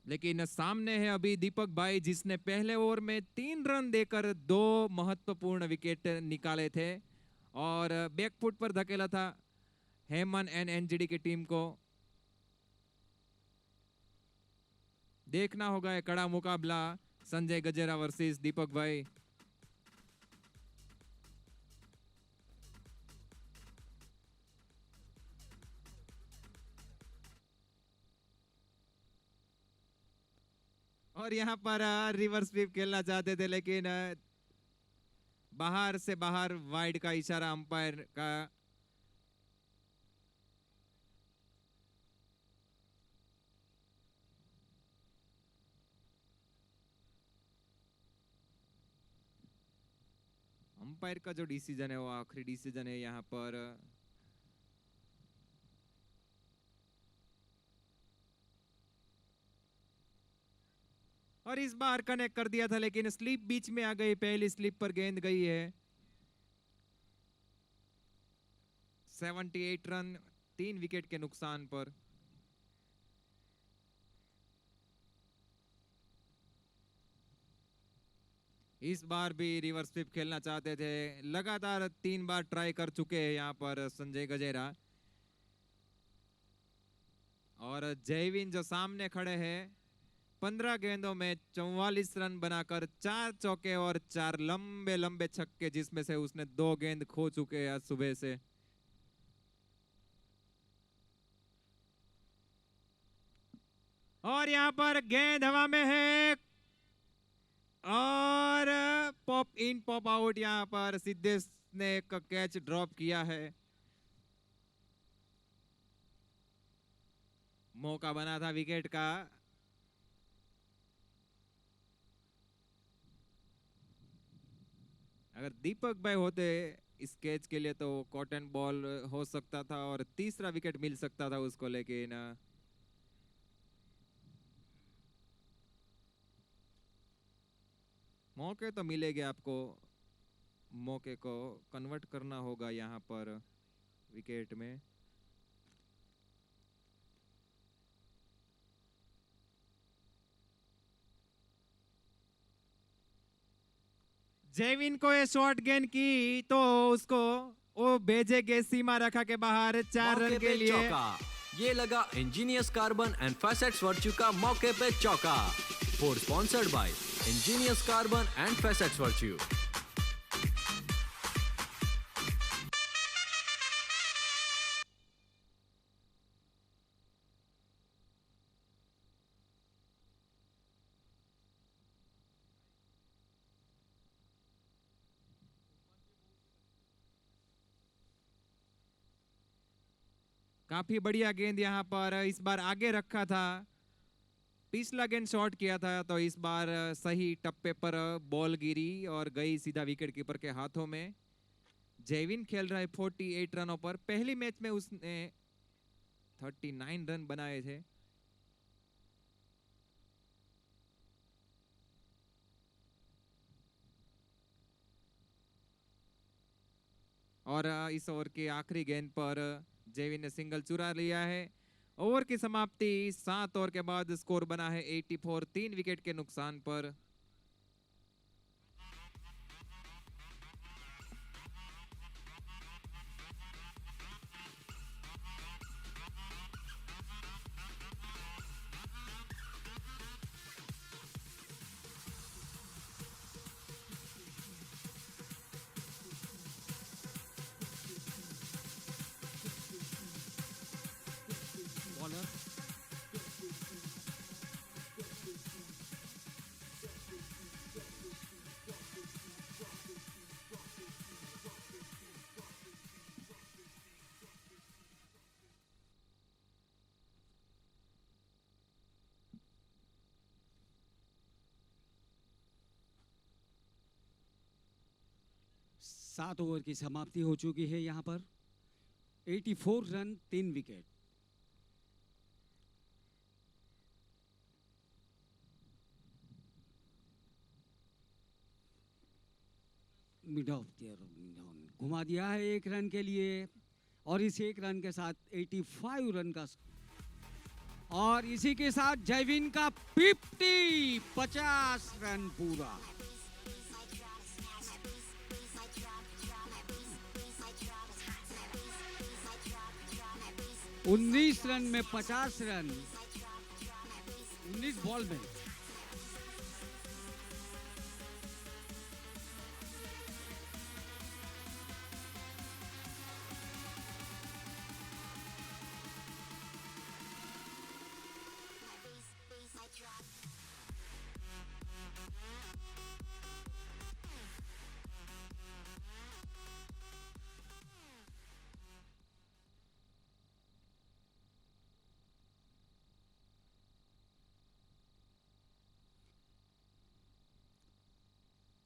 लेकिन सामने है अभी दीपक भाई जिसने पहले ओवर में 3 रन देकर 2 महत्वपूर्ण विकेट निकाले थे और बैकफुट पर धकेला था हेमन एंड एनजीडी की टीम को। देखना होगा ये कड़ा मुकाबला संजय गजेरा वर्सेस दीपक भाई। और यहाँ पर रिवर्स स्वीप खेलना चाहते थे लेकिन बाहर से बाहर वाइड का इशारा अंपायर का। अंपायर का जो डिसीजन है वो आखिरी डिसीजन है यहाँ पर। और इस बार कनेक्ट कर दिया था लेकिन स्लिप बीच में आ गई, पहली स्लिप पर गेंद गई है। 78 रन 3 विकेट के नुकसान पर। इस बार भी रिवर्स स्वीप खेलना चाहते थे, लगातार 3 बार ट्राई कर चुके हैं यहाँ पर संजय गजेरा। और जयवीन जो सामने खड़े हैं 15 गेंदों में 44 रन बनाकर 4 चौके और 4 लंबे लंबे छक्के, जिसमें से उसने 2 गेंद खो चुके हैं आज सुबह से। और यहाँ पर गेंद हवा में है और पॉप इन पॉप आउट। यहाँ पर सिद्धेश ने एक कैच ड्रॉप किया है। मौका बना था विकेट का। अगर दीपक भाई होते इस कैच के लिए तो कॉटन बॉल हो सकता था और तीसरा विकेट मिल सकता था उसको, लेकिन मौके तो मिलेंगे आपको, मौके को कन्वर्ट करना होगा यहाँ पर विकेट में। जयवीन को ये शॉर्ट गेंद की तो उसको वो भेजेगे सीमा रेखा के बाहर 4 रन के लिए। चौका, ये लगा engineers carbon and facets virtue का मौके पे चौका। Four sponsored by engineers carbon and facets virtue. काफी बढ़िया गेंद यहाँ पर इस बार आगे रखा था। पिछला गेंद शॉट किया था तो इस बार सही टप्पे पर बॉल गिरी और गई सीधा विकेट कीपर के हाथों में। जयवीन खेल रहा है 48 रनों पर। पहली मैच में उसने 39 रन बनाए थे। और इस ओवर के आखिरी गेंद पर जयवीन ने सिंगल चुरा लिया है। ओवर की समाप्ति 7 ओवर के बाद स्कोर बना है 84, 3 विकेट के नुकसान पर। 7 ओवर की समाप्ति हो चुकी है यहाँ पर। 84 run 3 wicket. Mid of the घुमा दिया है 1 रन के लिए और इस 1 रन के साथ 85 रन का और इसी के साथ जयवीन का 50 रन पूरा। उन्नीस रन में 50 रन 19 बॉल में।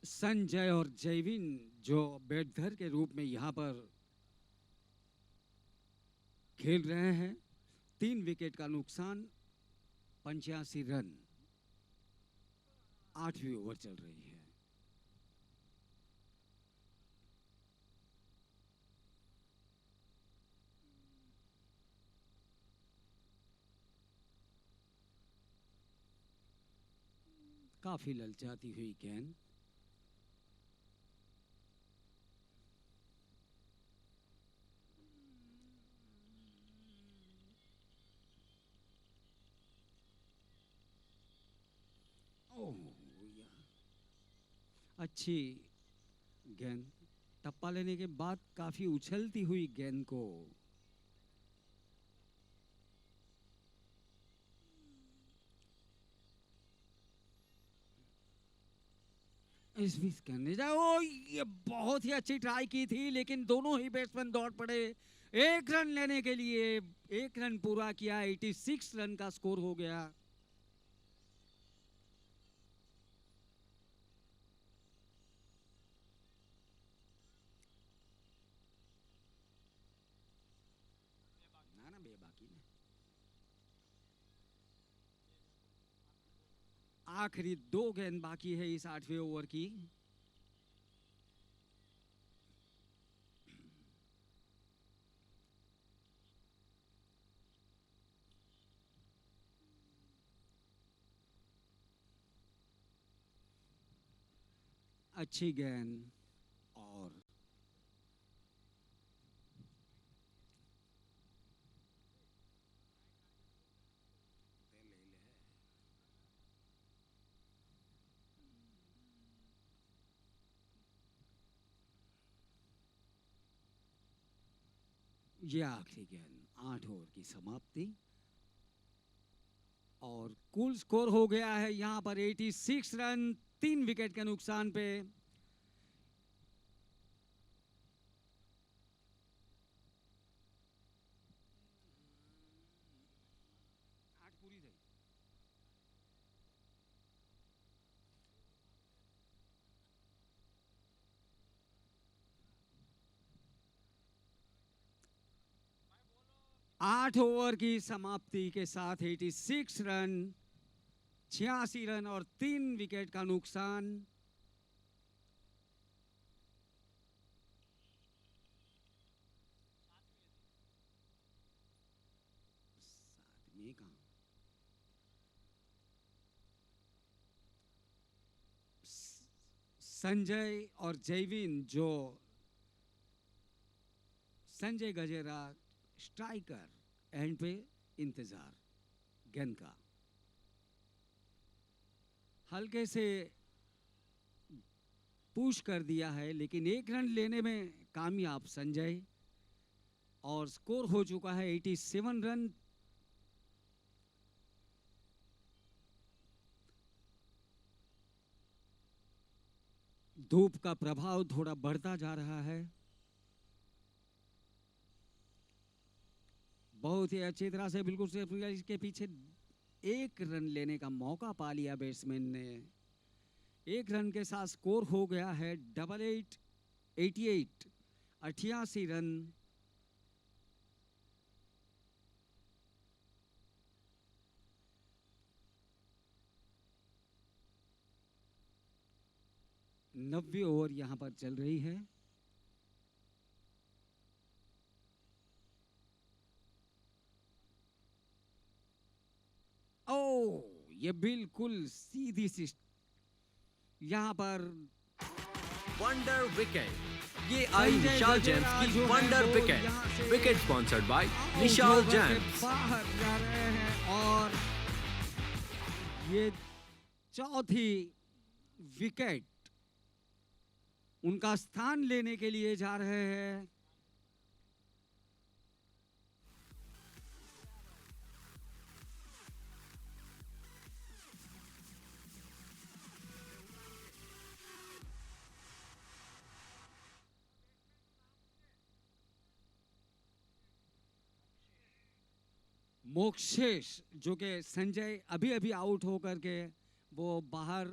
संजय और जयवीन जो बैटधर के रूप में यहाँ पर खेल रहे हैं। 3 विकेट का नुकसान, 85 रन। 8वीं ओवर चल रही है। काफी ललचाती हुई गेंद। अच्छी गेंद, टप्पा लेने के बाद काफी उछलती हुई गेंद को इस बीच करने जाओ। ये बहुत ही अच्छी ट्राई की थी लेकिन दोनों ही बैट्समैन दौड़ पड़े 1 रन लेने के लिए। 1 रन पूरा किया, 86 रन का स्कोर हो गया। आखिरी 2 गेंद बाकी है इस 8वें ओवर की। अच्छी गेंद और ये आखिरी गेंद। 8 ओवर की समाप्ति और कुल स्कोर हो गया है यहां पर 86 रन 3 विकेट के नुकसान पे। आठ ओवर की समाप्ति के साथ 86 रन 86 रन और 3 विकेट का नुकसान। संजय और जयवीन जो संजय गजेरा स्ट्राइकर एंड पे इंतजार गेंद का हल्के से पुश कर दिया है लेकिन 1 रन लेने में कामयाब संजय और स्कोर हो चुका है 87 रन। धूप का प्रभाव थोड़ा बढ़ता जा रहा है। बहुत ही अच्छी तरह से बिल्कुल से इसके पीछे 1 रन लेने का मौका पा लिया बैट्समैन ने। 1 रन के साथ स्कोर हो गया है 88 88 88 रन। नब्बे ओवर यहां पर चल रही है। ओ, ये बिल्कुल सीधी सी यहां पर वंडर विकेट। ये आई संजय निशाल गजेरा जेम्स की जो है वंडर वो विकेट। यहाँ से wicket sponsored bye out Nishal होकर के जेम्स। बाहर जा रहे हैं और ये चौथी विकेट उनका स्थान लेने के लिए जा रहे हैं। मोक्षेश जो कि संजय अभी अभी आउट होकर के वो बाहर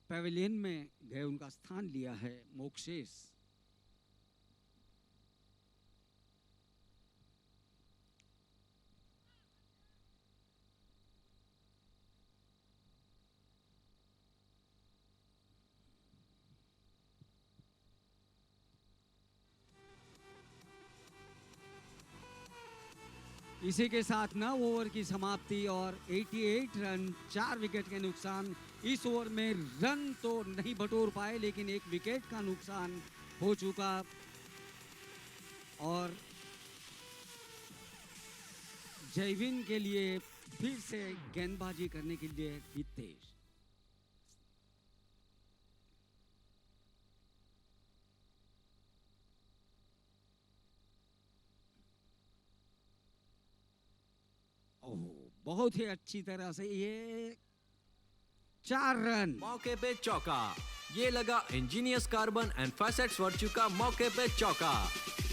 पेविलियन में गए, उनका स्थान लिया है मोक्षेश। इसी के साथ 9 ओवर की समाप्ति और 88 रन, 4 विकेट के नुकसान। इस ओवर में रन तो नहीं बटोर पाए लेकिन एक विकेट का नुकसान हो चुका और जयवीन के लिए फिर से गेंदबाजी करने के लिए हितेश। ओह, बहुत ही अच्छी तरह से ये 4 रन। मौके पे चौका। ये लगा engineers carbon and facets virtue का मौके पे चौका।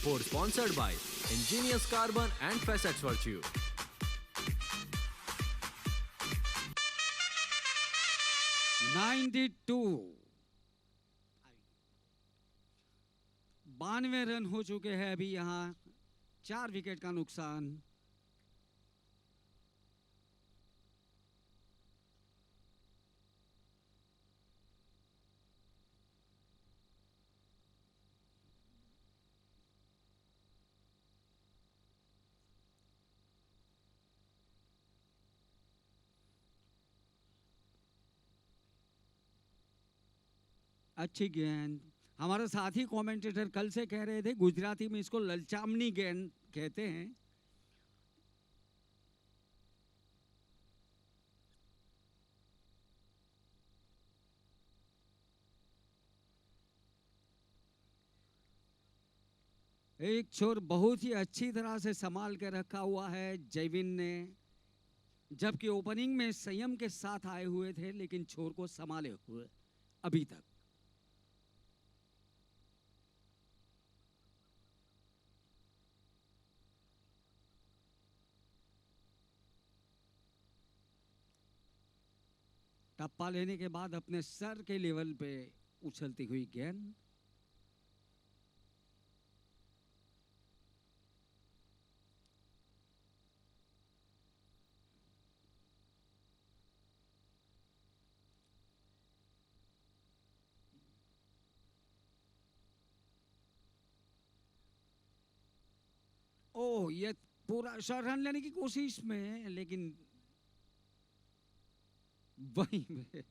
Four sponsored by engineers carbon and facets virtue. 92 run हो चुके हैं अभी यहाँ, 4 विकेट का नुकसान। अच्छी गेंद। हमारे साथी कमेंटेटर कल से कह रहे थे गुजराती में इसको ललचामनी गेंद कहते हैं। एक छोर बहुत ही अच्छी तरह से संभाल के रखा हुआ है जयवीन ने, जबकि ओपनिंग में संयम के साथ आए हुए थे लेकिन छोर को संभाले हुए अभी तक। टप्पा लेने के बाद अपने सर के लेवल पे उछलती हुई गेंद। ओह, ये पूरा शॉट रन लेने की कोशिश में लेकिन वहीं में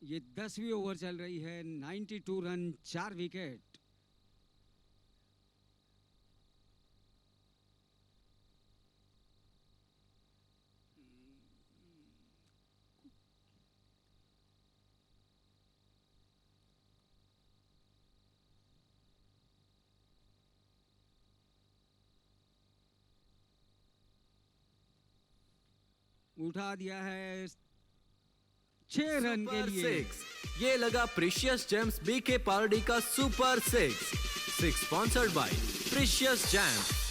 ये 10वीं ओवर चल रही है। 92 रन, 4 विकेट। उठा दिया है 6 रन के सुपर लिए। सिक्स, ये लगा प्रीशियस जेम्स बीके पार्डी का super six. Six sponsored by precious gems.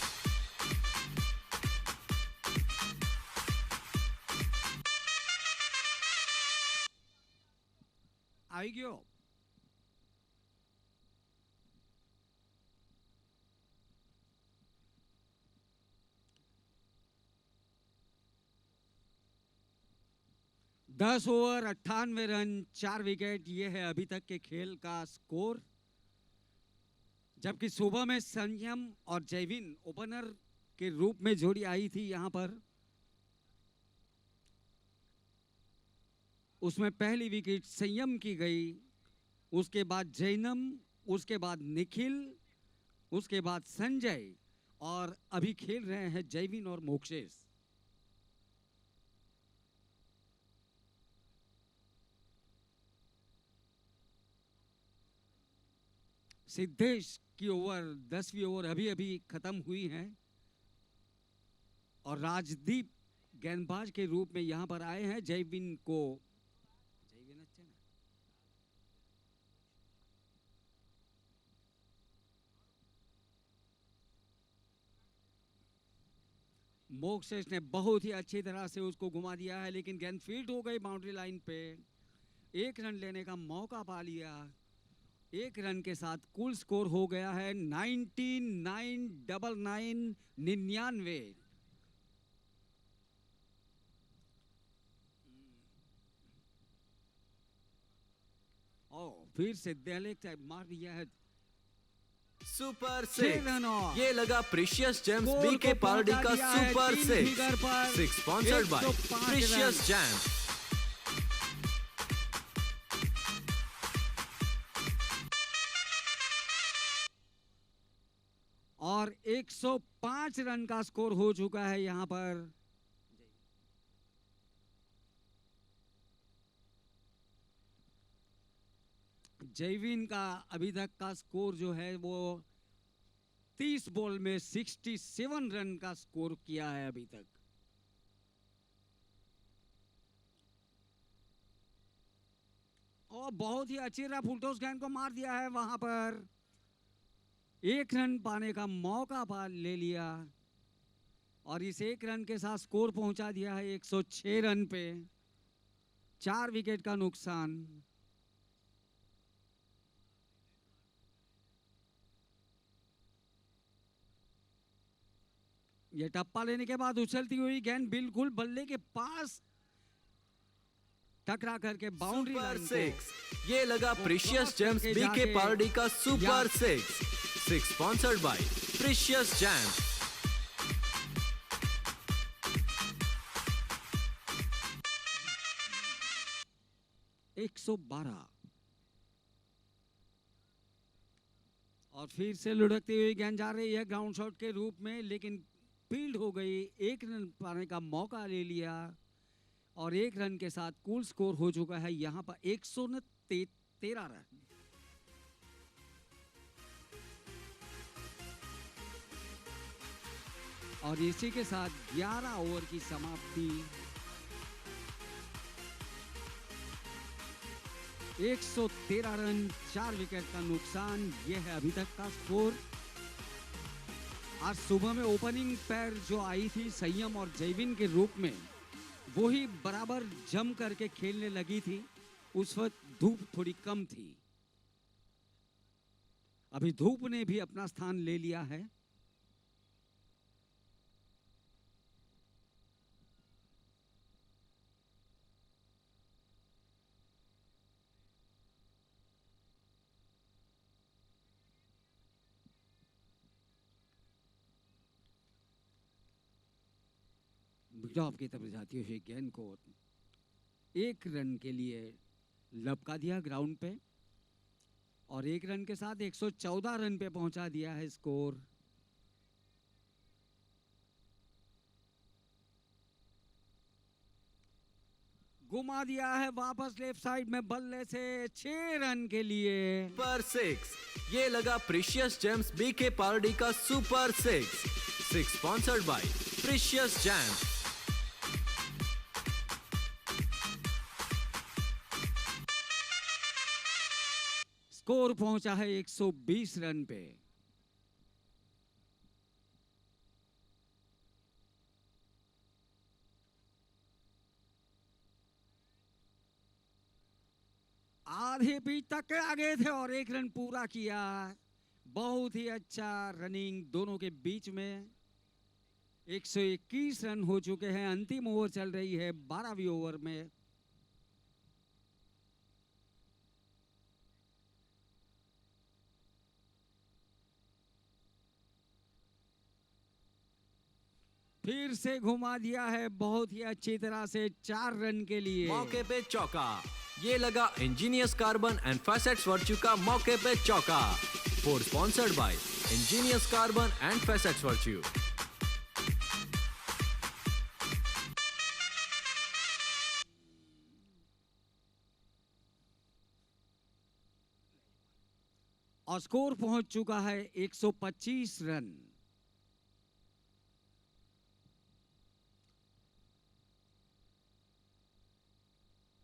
आई गयो। दस ओवर 98 रन 4 विकेट, ये है अभी तक के खेल का स्कोर। जबकि सुबह में संयम और जयविन ओपनर के रूप में जोड़ी आई थी यहां पर, उसमें पहली विकेट संयम की गई, उसके बाद जैनम, उसके बाद निखिल, उसके बाद संजय, और अभी खेल रहे हैं जयविन और मोक्षेश। सिद्धेश की ओवर 10वीं ओवर अभी अभी खत्म हुई है और राजदीप गेंदबाज के रूप में यहां पर आए हैं। जयविन को अच्छा ना, मोक्षेश ने बहुत ही अच्छी तरह से उसको घुमा दिया है, लेकिन गेंद फील्ड हो गई बाउंड्री लाइन पे। एक रन लेने का मौका पा लिया। एक रन के साथ कुल स्कोर हो गया है 99 फिर से दिलेख मार दिया है। सुपर 6 रन और सिक्स, ये लगा प्रीशियस जेम्स स्कोर बीके को पार्डी पहुंचा का दिया है सुपर 3 सिक्स। फिगर पर। Six sponsored bye 105 precious run. James. और 105 रन का स्कोर हो चुका है यहां पर। जयविन का अभी तक का स्कोर जो है वो 30 बॉल में 67 रन का स्कोर किया है अभी तक। और बहुत ही अच्छी तरह फुलटॉस गेंद को मार दिया है वहां पर। एक रन पाने का मौका पा ले लिया और इस एक रन के साथ स्कोर पहुंचा दिया है 106 रन पे। 4 विकेट का नुकसान। ये टप्पा लेने के बाद उछलती हुई गेंद बिल्कुल बल्ले के पास टकरा करके बाउंड्री सुपर लाइन सिक्स, को ये लगा वो प्रीशियस क्रॉस जेम्स करके बीके जाके पार्डी का सुपर या- six. Six sponsored by precious James. 112 और फिर से लुढ़कती हुई गेंद जा रही है ग्राउंड शॉट के रूप में, लेकिन फील्ड हो गई। एक रन पाने का मौका ले लिया और एक रन के साथ कुल स्कोर हो चुका है यहां पर 113 रन। और इसी के साथ 11 ओवर की समाप्ति। 113 रन 4 विकेट का नुकसान, ये है अभी तक का स्कोर। आज सुबह में ओपनिंग पैर जो आई थी संयम और जयविन के रूप में, वो ही बराबर जम करके खेलने लगी थी। उस वक्त धूप थोड़ी कम थी। अभी धूप ने भी अपना स्थान ले लिया है। मिडऑफ की तरफ जाती हुई गेंद को एक रन के लिए लपका दिया ग्राउंड पे और एक रन के साथ 114 रन पे पहुंचा दिया है स्कोर। घुमा दिया है वापस लेफ्ट साइड में बल्ले से 6 रन के लिए। सुपर सिक्स, ये लगा प्रीशियस जेम्स बीके पार्डी का super six. Six sponsored by precious James. Score पहुंचा है 120 रन पे। आधे पिच तक आगे थे और 1 रन पूरा किया। बहुत ही अच्छा रनिंग दोनों के बीच में। 121 रन हो चुके हैं। अंतिम ओवर चल रही है 12वीं ओवर में। फिर से घुमा दिया है बहुत ही अच्छी तरह से 4 रन के लिए। मौके पे चौका, ये लगा engineers carbon and facets virtue का मौके पे चौका। Four sponsored by engineers carbon and facets virtue. और स्कोर पहुंच चुका है 125 रन।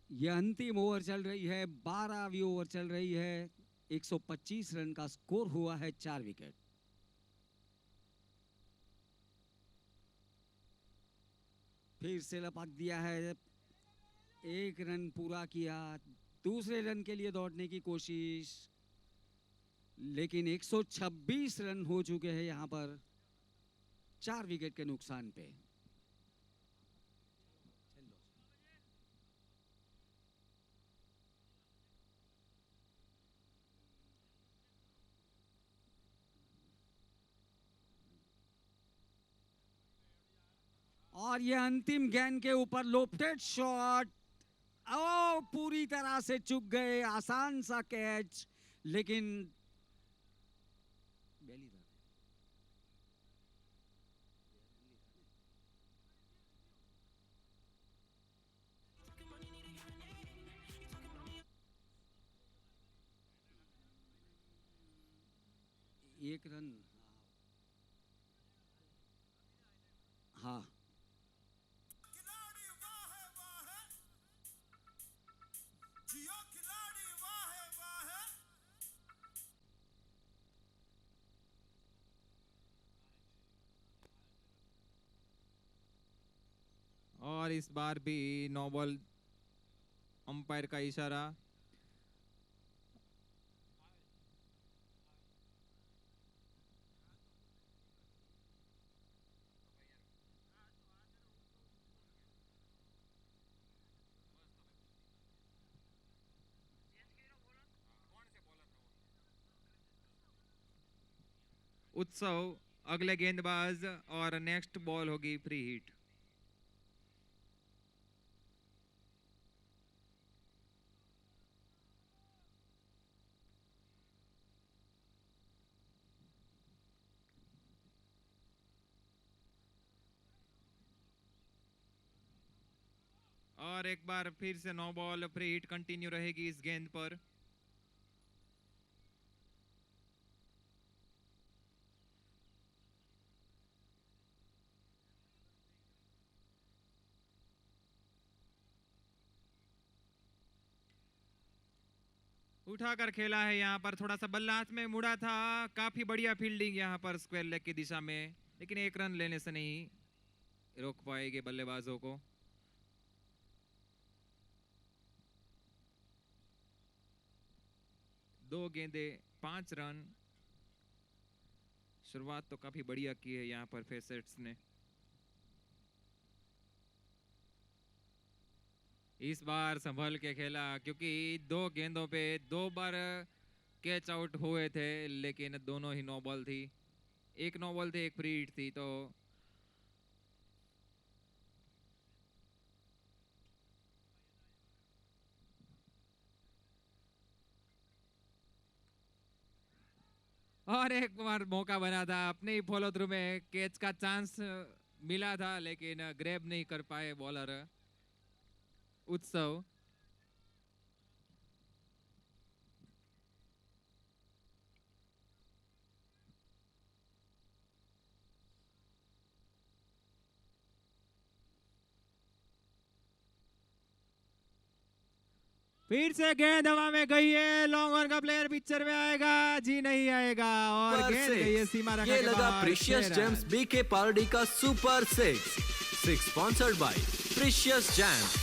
यह अंतिम ओवर चल रही है 12वीं ओवर चल रही है। 125 रन का स्कोर हुआ है। 4 विकेट। फिर से लपक दिया है। 1 रन पूरा किया। दूसरे रन के लिए दौड़ने की कोशिश, लेकिन 126 रन हो चुके हैं यहां पर 4 विकेट के नुकसान पे। और ये अंतिम गेंद के ऊपर लोफ्टेड शॉट। ओ पूरी तरह से चूक गए। आसान सा कैच, लेकिन एक रन। हाँ, खिलाड़ी वाह है वाह है, जियो खिलाड़ी वाह है वाह है। और इस बार भी नो बॉल, अंपायर का इशारा। उत्सव अगले गेंदबाज और नेक्स्ट बॉल होगी फ्री हिट। और एक बार फिर से no ball, free hit continue रहेगी इस गेंद पर। उठाकर खेला है यहाँ पर, थोड़ा सा बल्ला हाथ में मुड़ा था। काफी बढ़िया फील्डिंग यहाँ पर स्क्वायर लेग की दिशा में, लेकिन 1 रन लेने से नहीं रोक पाएंगे बल्लेबाजों को। दो गेंदे 5 रन। शुरुआत तो काफी बढ़िया की है यहाँ पर फेसेट्स ने। इस बार संभल के खेला, क्योंकि 2 गेंदों पे 2 बार कैच आउट हुए थे, लेकिन दोनों ही नो बॉल थी। एक नो बॉल थी, एक फ्री हिट थी। तो और एक बार मौका बना था, अपने ही फॉलो थ्रू में कैच का चांस मिला था, लेकिन ग्रैब नहीं कर पाए बॉलर उत्सव। फिर से गेंद हवा में गई है, लॉन्ग ऑन का प्लेयर पिक्चर में आएगा जी, नहीं आएगा, और सुपर गेंद गई है सिक्स। सीमा रेखा ये के लगा बाहर, precious 6 run. Gems BK Pardi का super six sponsored by precious gems.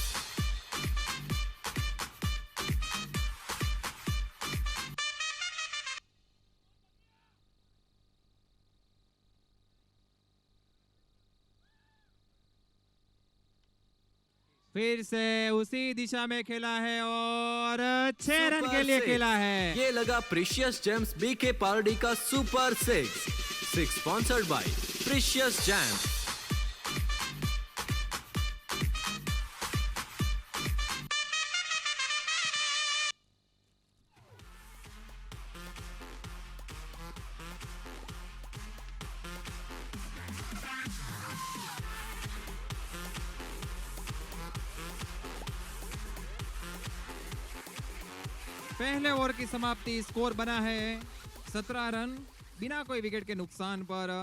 फिर से उसी दिशा में खेला है और 6 रन सुपर के लिए सिक्स। खेला है। ये लगा प्रीशियस जेम्स बीके पार्डी का super six sponsored by precious James. पहले ओवर की समाप्ति, स्कोर बना है 17 रन बिना कोई विकेट के नुकसान पर।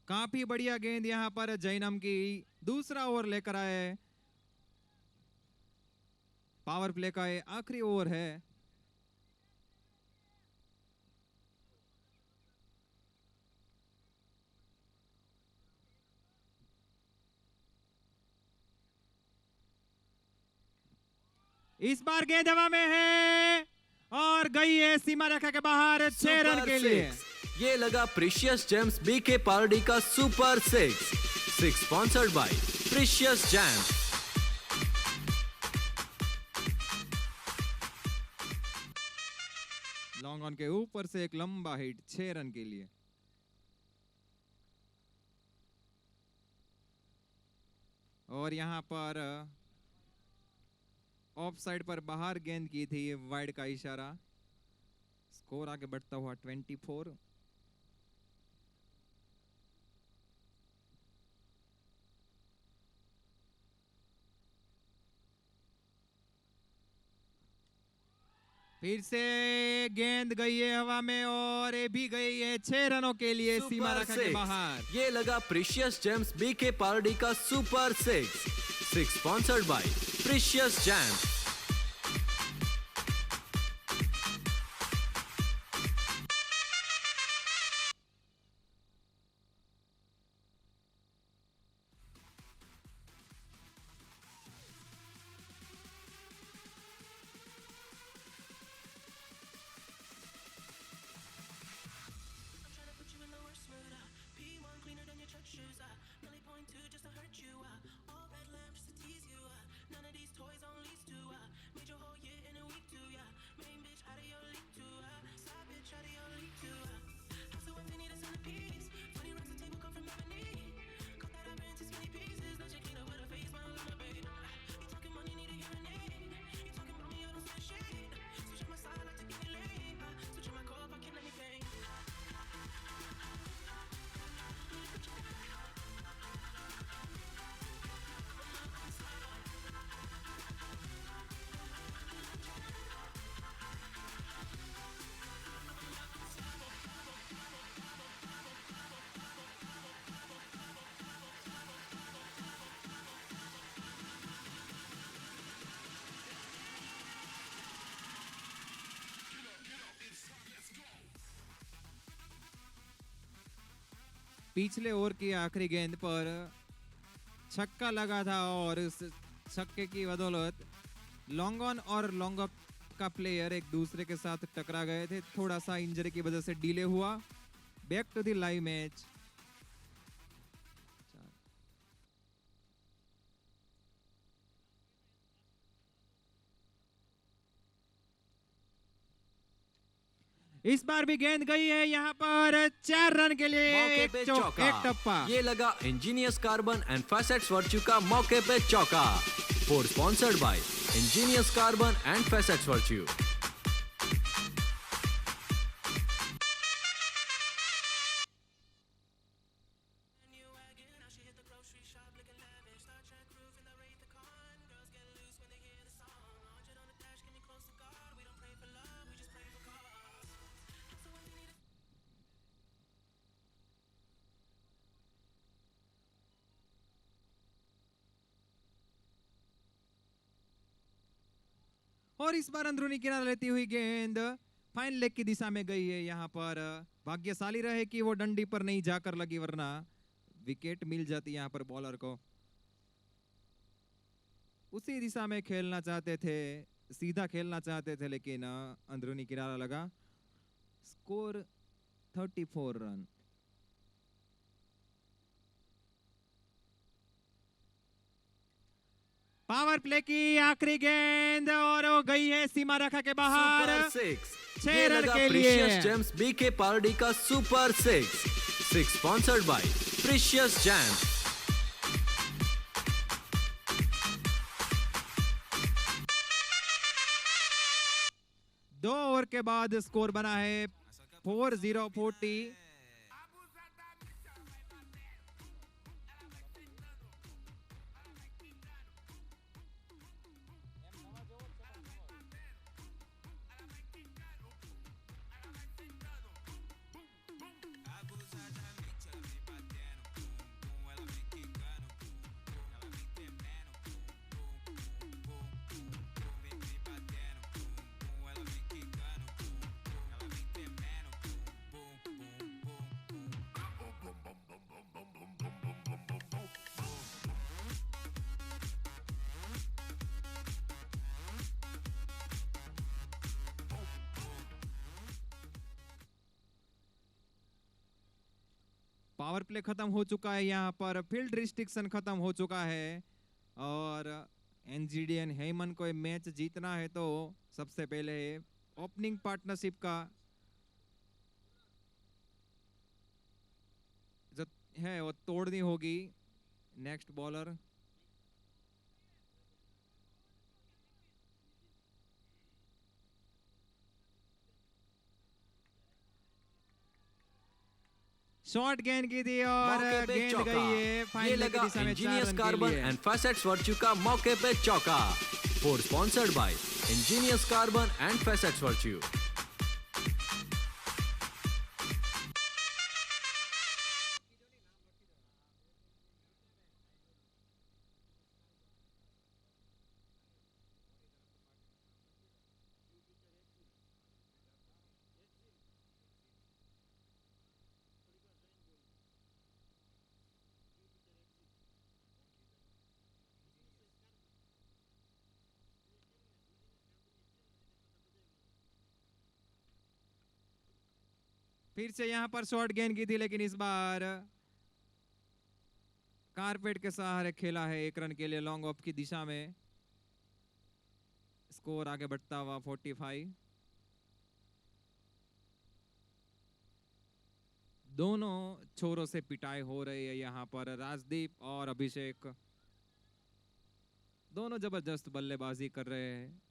काफी बढ़िया गेंद यहां पर जैनम की, दूसरा ओवर लेकर आए। पावर प्ले का ये आखिरी ओवर है। इस बार गेंद हवा में है और गई है सीमा रेखा के बाहर, 6 रन के लिए। ये लगा प्रीशियस जेम्स बीके पार्डी का super six sponsored by precious James. Long on के ऊपर से एक लंबा हिट, 6 रन के लिए। और यहां पर ऑफ साइड पर बाहर गेंद की थी, वाइड का इशारा। स्कोर आगे बढ़ता हुआ 24। फिर से गेंद गई है हवा में और ये भी गई है 6 रनों के लिए सीमा सुपर रेखा के सिक्स। बाहर। ये लगा प्रीशियस जेम्स बीके पार्डी का super six sponsored by precious James. पिछले ओवर की आखिरी गेंद पर छक्का लगा था और उस छक्के की बदौलत लॉन्ग ऑन और लॉन्ग ऑफ का प्लेयर एक दूसरे के साथ टकरा गए थे। थोड़ा सा इंजरी की वजह से डिले हुआ। Back to the live match. इस बार भी गेंद गई है यहाँ पर 4 रन के लिए। मौके पे एक चौका। टप्पा। ये लगा engineers carbon and facets virtue का मौके पे चौका। 4 sponsored by Ingenious Carbon and Facex Virtue. और इस बार अंदरूनी किनारा लेती हुई गेंद फाइन लेग की दिशा में गई है। यहाँ पर भाग्यशाली रहे कि वो डंडी पर नहीं जाकर लगी, वरना विकेट मिल जाती यहाँ पर बॉलर को। उसी दिशा में खेलना चाहते थे, सीधा खेलना चाहते थे, लेकिन अंदरूनी किनारा लगा। Score 34 run. पावर प्ले की आखिरी गेंद और वो गई है सीमा रेखा के बाहर। Super six. 6 ये रन लगा के प्रीशियस लिए। जेम्स बीके पार्डी का super six. 6 sponsored by precious James. दो ओवर के बाद स्कोर बना है 40-40। पावर प्ले खत्म हो चुका है, यहाँ पर फील्ड रिस्ट्रिक्शन खत्म हो चुका है और एनजीडीएन हेमन को मैच जीतना है तो सबसे पहले ओपनिंग पार्टनरशिप का जो है वो तोड़नी होगी। नेक्स्ट बॉलर शॉर्ट गेंद की थी और मौके पे गेंद चौका। गई है ये फाइन लेग की लगा दिशा में 4 इंजीनियस रन के कार्बन लिए। एंड फैसेट्स वर्च्यू का मौके पे चौका। 4 sponsored by Angénieux carbon and facets virtue. फिर से यहाँ पर शॉर्ट गेंद की थी, लेकिन इस बार कारपेट के सहारे खेला है 1 रन के लिए लॉन्ग ऑफ की दिशा में। स्कोर आगे बढ़ता हुआ 45। दोनों छोरों से पिटाई हो रही है यहाँ पर। राजदीप और अभिषेक दोनों जबरदस्त बल्लेबाजी कर रहे हैं।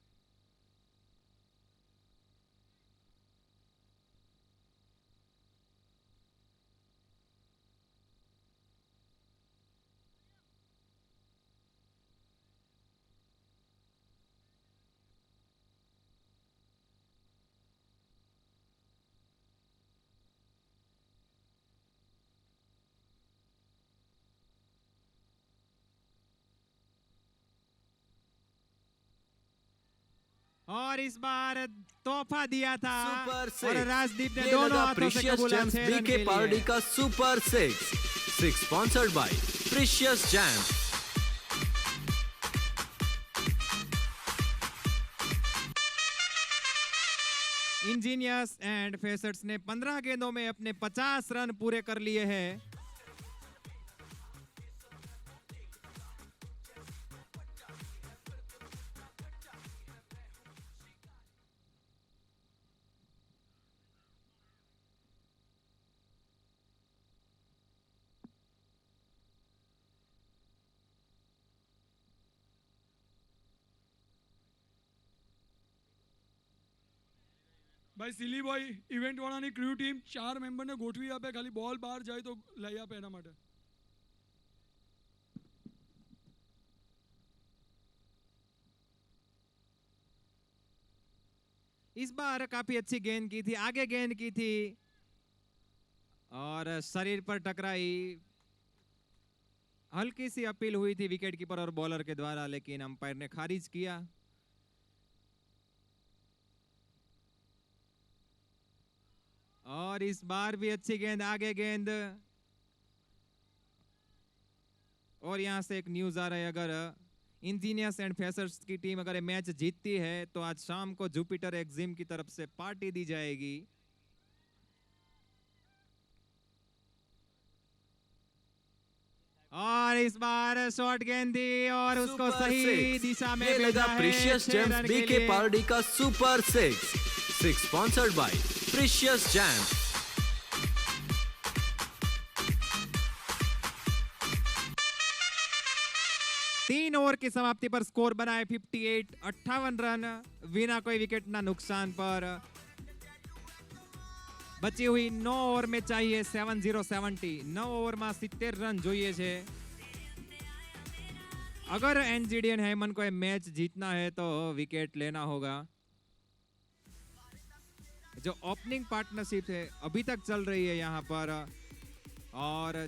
और इस बार तोहफा दिया था सुपर और सिक्स। राजदीप ने ये दोनों लगा हाथों से प्रीशियस कबूला जेम्स 6 रन बीके के पार्डी लिए। का super six. 6 sponsored by precious James. Engineers and freshers ने 15 गेंदों में अपने 50 रन पूरे कर लिए हैं। ભાઈ સિલી બોય ઇવેન્ટ વાળાની ક્રૂ ટીમ 4 મેમ્બરને ગોઠવી આપે, ખાલી બોલ બહાર જાય તો લઈ આપે એના માટે. इस बार काफी अच्छी गेंद की थी, आगे गेंद की थी और शरीर पर टकराई. हल्की सी अपील हुई थी विकेट कीपर और बॉलर के द्वारा, लेकिन अंपायर ने खारिज किया. और इस बार भी अच्छी गेंद, आगे गेंद. और यहां से एक न्यूज आ रहा है, अगर इंजीनियर्स एंड फेसर्स की टीम अगर ये मैच जीतती है तो आज शाम को जुपिटर एक्जिम की तरफ से पार्टी दी जाएगी. और इस बार शॉर्ट गेंद दी और उसको सुपर सही सिक्स. दिशा में ये भेजा लगा है प्रीशियस 6 जेम्स रन के बीके लिए. पार्टी का super six sponsored by precious James. 3 over की समाप्ति पर स्कोर बनाए 58, 58 रन बिना कोई विकेट ना नुकसान पर. बची हुई 9 ओवर में चाहिए 70-70. 9 ओवर में 70 रन જોઈએ છે. अगर एनजीडीएन हेमन को ये मैच जीतना है तो विकेट लेना होगा. जो ओपनिंग पार्टनरशिप है अभी तक चल रही है यहाँ पर और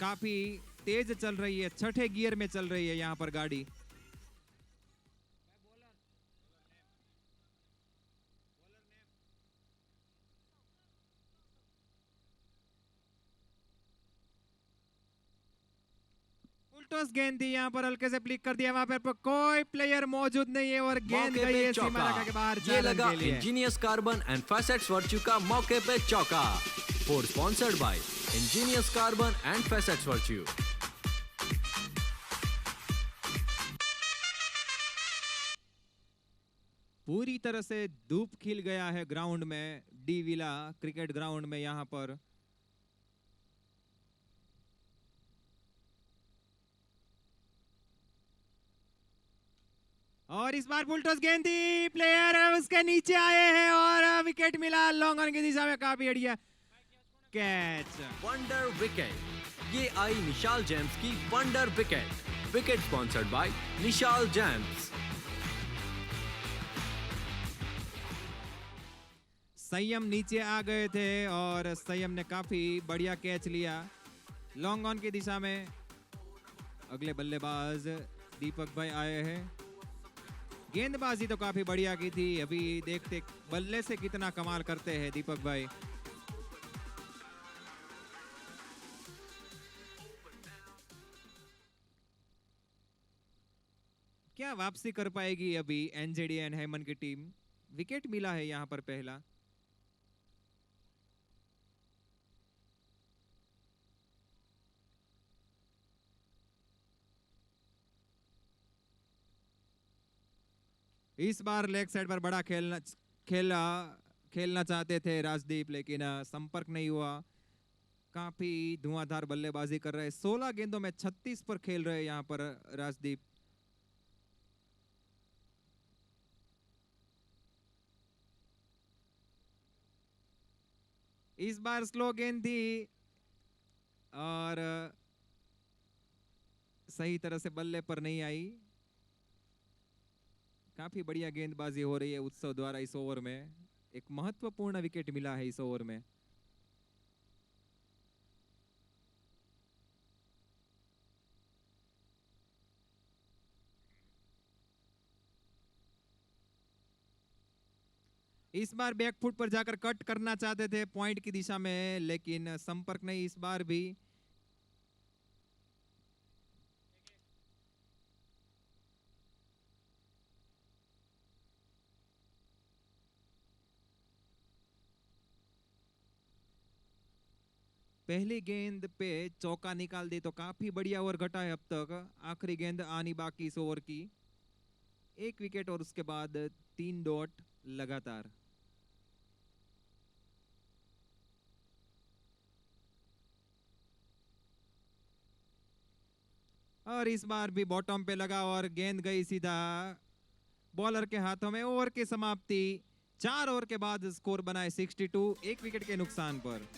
काफी तेज चल रही है, छठे गियर में चल रही है यहाँ पर गाड़ी. उल्टोस गेंद दी, यहाँ पर हल्के से फ्लिक कर दिया, वहां पर कोई प्लेयर मौजूद नहीं है और गेंद मौके गई पे है सीमा चौका. रेखा के बाहर. ये 4 रन लगा के लिए. Engineers carbon and facets virtue का मौके पे चौका. Four sponsored by engineers carbon and facets virtue. पूरी तरह से धूप खिल गया है ग्राउंड में, डी विला क्रिकेट ग्राउंड में यहाँ पर. और इस बार बुलटोस गेंद दी, प्लेयर उसके नीचे आए हैं और विकेट मिला लॉन्ग ऑन की दिशा में. काफी बढ़िया कैच. Wonder wicket. ये आई निशाल जेम्स की wonder wicket. Wicket sponsored by Nishal James. संयम नीचे आ गए थे और संयम ने काफी बढ़िया कैच लिया लॉन्ग ऑन की दिशा में. अगले बल्लेबाज दीपक भाई आए हैं. गेंदबाजी तो काफी बढ़िया की थी. अभी देखते बल्ले से कितना कमाल करते हैं दीपक भाई. क्या वापसी कर पाएगी अभी एनजेडीएन हेमन की टीम? विकेट मिला है यहां पर पहला. इस बार लेग साइड पर बड़ा खेलना चाहते थे राजदीप, लेकिन संपर्क नहीं हुआ. काफी धुआंधार बल्लेबाजी कर रहे. 16 गेंदों में 36 पर खेल रहे यहाँ पर राजदीप. इस बार स्लो गेंद थी और सही तरह से बल्ले पर नहीं आई. काफी बढ़िया गेंदबाजी हो रही है उत्सव द्वारा इस ओवर में. एक महत्वपूर्ण विकेट मिला है इस ओवर में. इस बार बैकफुट पर जाकर कट करना चाहते थे पॉइंट की दिशा में, लेकिन संपर्क नहीं इस बार भी. पहली गेंद पे चौका निकाल दी तो काफी बढ़िया ओवर घटा है अब तक. आखिरी गेंद आनी बाकी इस ओवर की. 1 विकेट और उसके बाद 3 डॉट लगातार. और इस बार भी बॉटम पे लगा और गेंद गई सीधा बॉलर के हाथों में. ओवर की समाप्ति 4 ओवर के बाद स्कोर बनाए 62, एक विकेट के नुकसान पर।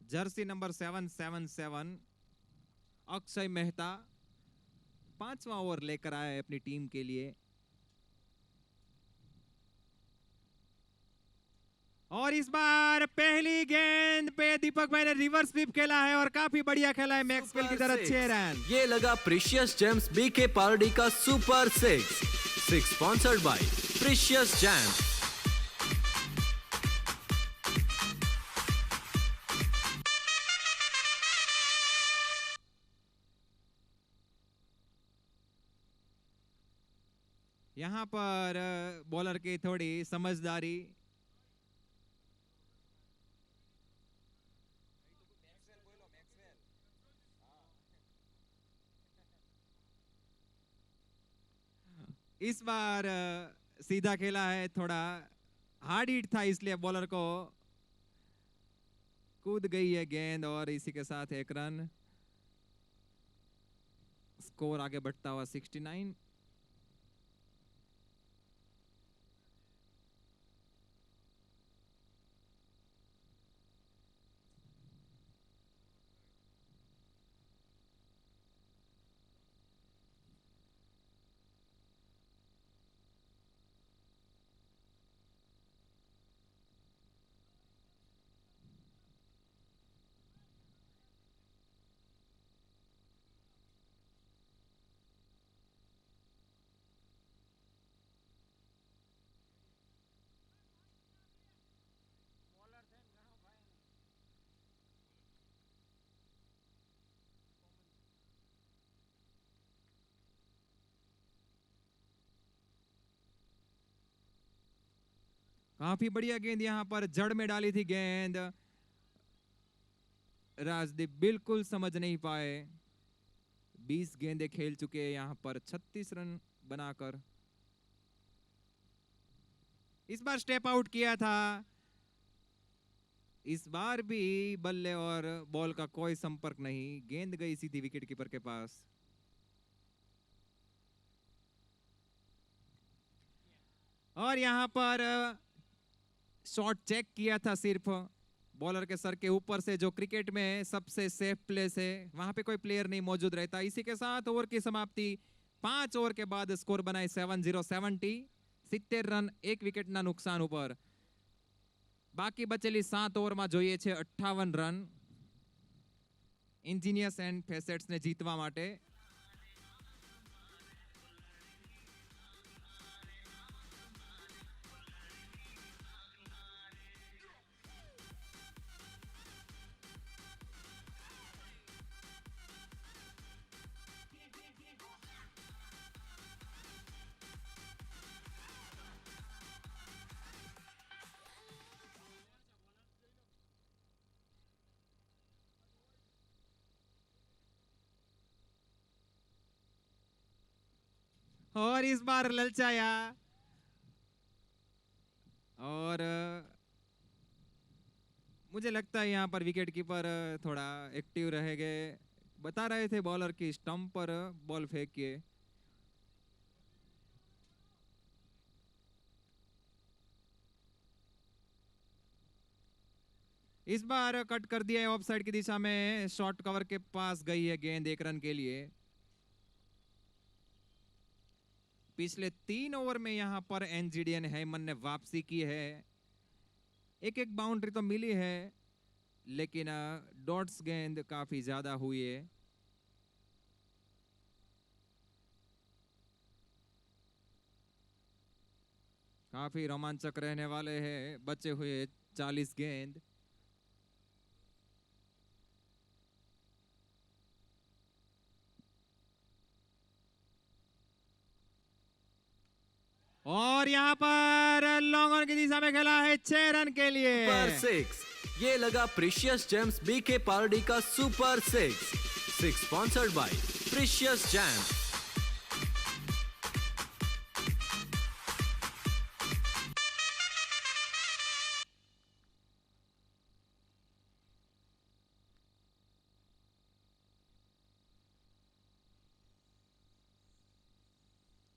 जर्सी नंबर 777 अक्षय मेहता 5वां ओवर लेकर आए अपनी टीम के लिए। और इस बार पहली गेंद पे दीपक भाई ने रिवर्स स्वीप खेला है और काफी बढ़िया खेला है मैक्सवेल की तरह 6 रन। ये लगा प्रीशियस जेम्स बीके पार्डी का super 6 sponsored by precious James. यहां पर बॉलर की थोड़ी समझदारी। इस बार सीधा खेला है, थोड़ा हार्ड हिट था इसलिए बॉलर को कूद गई है गेंद और इसी के साथ 1 रन। स्कोर आगे बढ़ता हुआ 69। काफी बढ़िया गेंद यहां पर जड़ में डाली थी गेंद। राजदीप बिल्कुल समझ नहीं पाए। 20 गेंदें खेल चुके हैं यहां पर 36 रन बनाकर। इस बार स्टेप आउट किया था। इस बार भी बल्ले और बॉल का कोई संपर्क नहीं, गेंद गई सीधी विकेट कीपर के पास। और यहां पर शॉट चेक किया था सिर्फ बॉलर के सर के ऊपर से, जो क्रिकेट में सबसे सेफ प्लेस है, वहां पे कोई प्लेयर नहीं मौजूद रहता। इसी के साथ ओवर की समाप्ति। 5 ओवर के बाद स्कोर बनाए 70 70 रन, 1 विकेट ना नुकसान ऊपर। बाकी बचेली 7 ओवर में જોઈએ છે 58 રન ઇન્જિનિયર્સ એન્ડ ફેસેટ્સ ને જીતવા માટે। और इस बार ललचाया और मुझे लगता है यहाँ पर विकेट कीपर थोड़ा एक्टिव रहेंगे। बता रहे थे बॉलर की स्टंप पर बॉल फेंकिए। इस बार कट कर दिया है ऑफ साइड की दिशा में, शॉर्ट कवर के पास गई है गेंद 1 रन के लिए। पिछले 3 ओवर में यहां पर एनजीडीएन हेमन ने वापसी की है। एक बाउंड्री तो मिली है, लेकिन डॉट्स गेंद काफी ज्यादा हुई है। काफी रोमांचक रहने वाले हैं बचे हुए 40 गेंद। और यहाँ पर लॉन्ग ऑन की दिशा में खेला है 6 रन के लिए। सुपर 6 ये लगा प्रीशियस जेम्स बीके पार्डी का super 6 sponsored by precious James.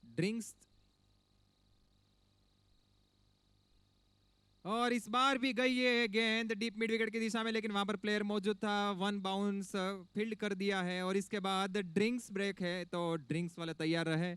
Drinks और इस बार भी गई है गेंद डीप मिड विकेट की दिशा में, लेकिन वहां पर प्लेयर मौजूद था। 1 बाउंस फील्ड कर दिया है और इसके बाद ड्रिंक्स ब्रेक है, तो ड्रिंक्स वाले तैयार रहे।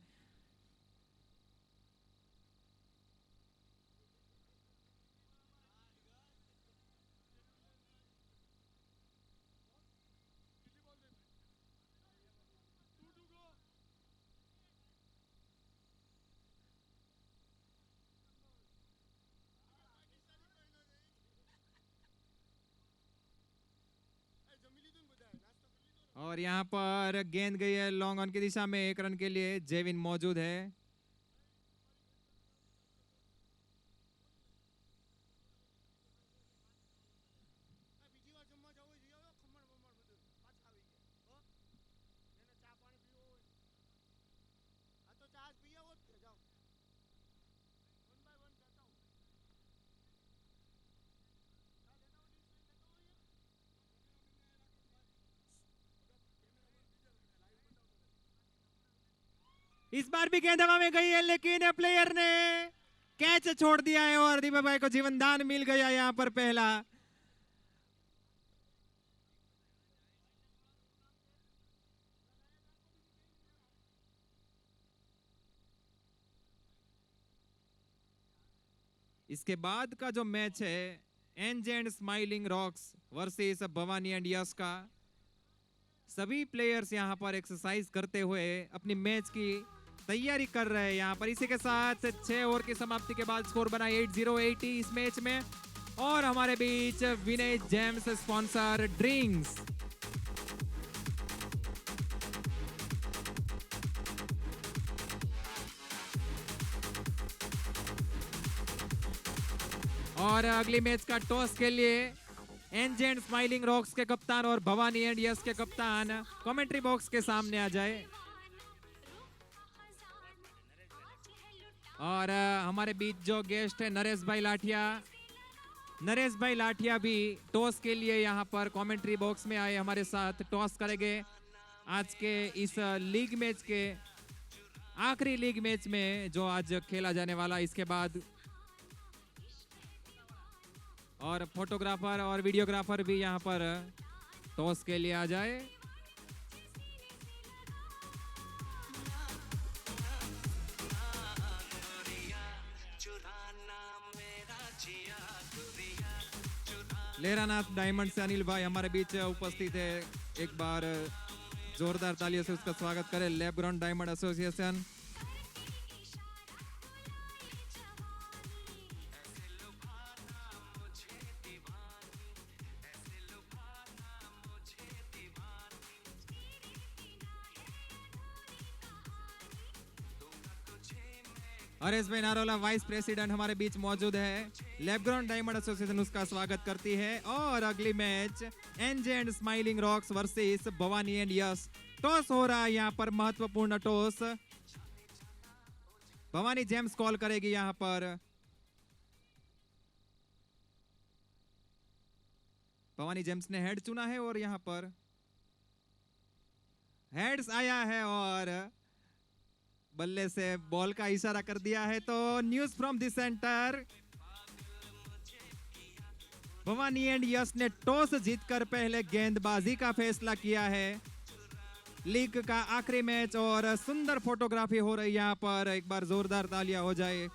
और यहाँ पर गेंद गई है लॉन्ग ऑन की दिशा में 1 रन के लिए। जेविन मौजूद है। इस बार भी गेंद हवा में गई है, लेकिन प्लेयर ने कैच छोड़ दिया है और दीपक भाई को जीवनदान मिल गया यहाँ पर पहला। इसके बाद का जो मैच है एंज and smiling rocks versus Bhavani and Yash का, सभी प्लेयर्स यहाँ पर एक्सरसाइज करते हुए अपनी मैच की तैयारी कर रहे हैं यहाँ पर। इसी के साथ 6 ओवर की समाप्ति के बाद स्कोर बना 80-80 इस मैच में। और हमारे बीच विनय जेम्स स्पॉन्सर ड्रिंक्स। और अगली मैच का टॉस के लिए एंज एंड स्माइलिंग रॉक्स के कप्तान और भवानी एंड यश के कप्तान कमेंट्री बॉक्स के सामने आ जाए। और हमारे बीच जो गेस्ट है नरेश भाई लाठिया, नरेश भाई लाठिया भी टॉस के लिए यहाँ पर कमेंट्री बॉक्स में आए, हमारे साथ टॉस करेंगे आज के इस लीग मैच के आखिरी लीग मैच में जो आज खेला जाने वाला। इसके बाद और फोटोग्राफर और वीडियोग्राफर भी यहाँ पर टॉस के लिए आ जाए। लेरानाथ डायमंड से अनिल भाई हमारे बीच उपस्थित है, एक बार जोरदार तालियों से उसका स्वागत करें। Lab ground diamond association. Haresh भाई नारोला वाइस प्रेसिडेंट हमारे बीच मौजूद है। लैबग्राउंड डायमंड एसोसिएशन उसका स्वागत करती है। और अगली मैच एंज and smiling rocks versus Bhavani and Yash. Toss हो रहा है यहाँ पर, महत्वपूर्ण टॉस। भवानी जेम्स कॉल करेगी यहाँ पर। भवानी जेम्स ने हेड चुना है और यहाँ पर हेड्स आया है और बल्ले से बॉल का इशारा कर दिया है। तो news from the centre, Bhavani and Yash ने टॉस जीतकर पहले गेंदबाजी का फैसला किया है। लीग का आखिरी मैच और सुंदर फोटोग्राफी हो रही है यहाँ पर, एक बार जोरदार तालियां हो जाए।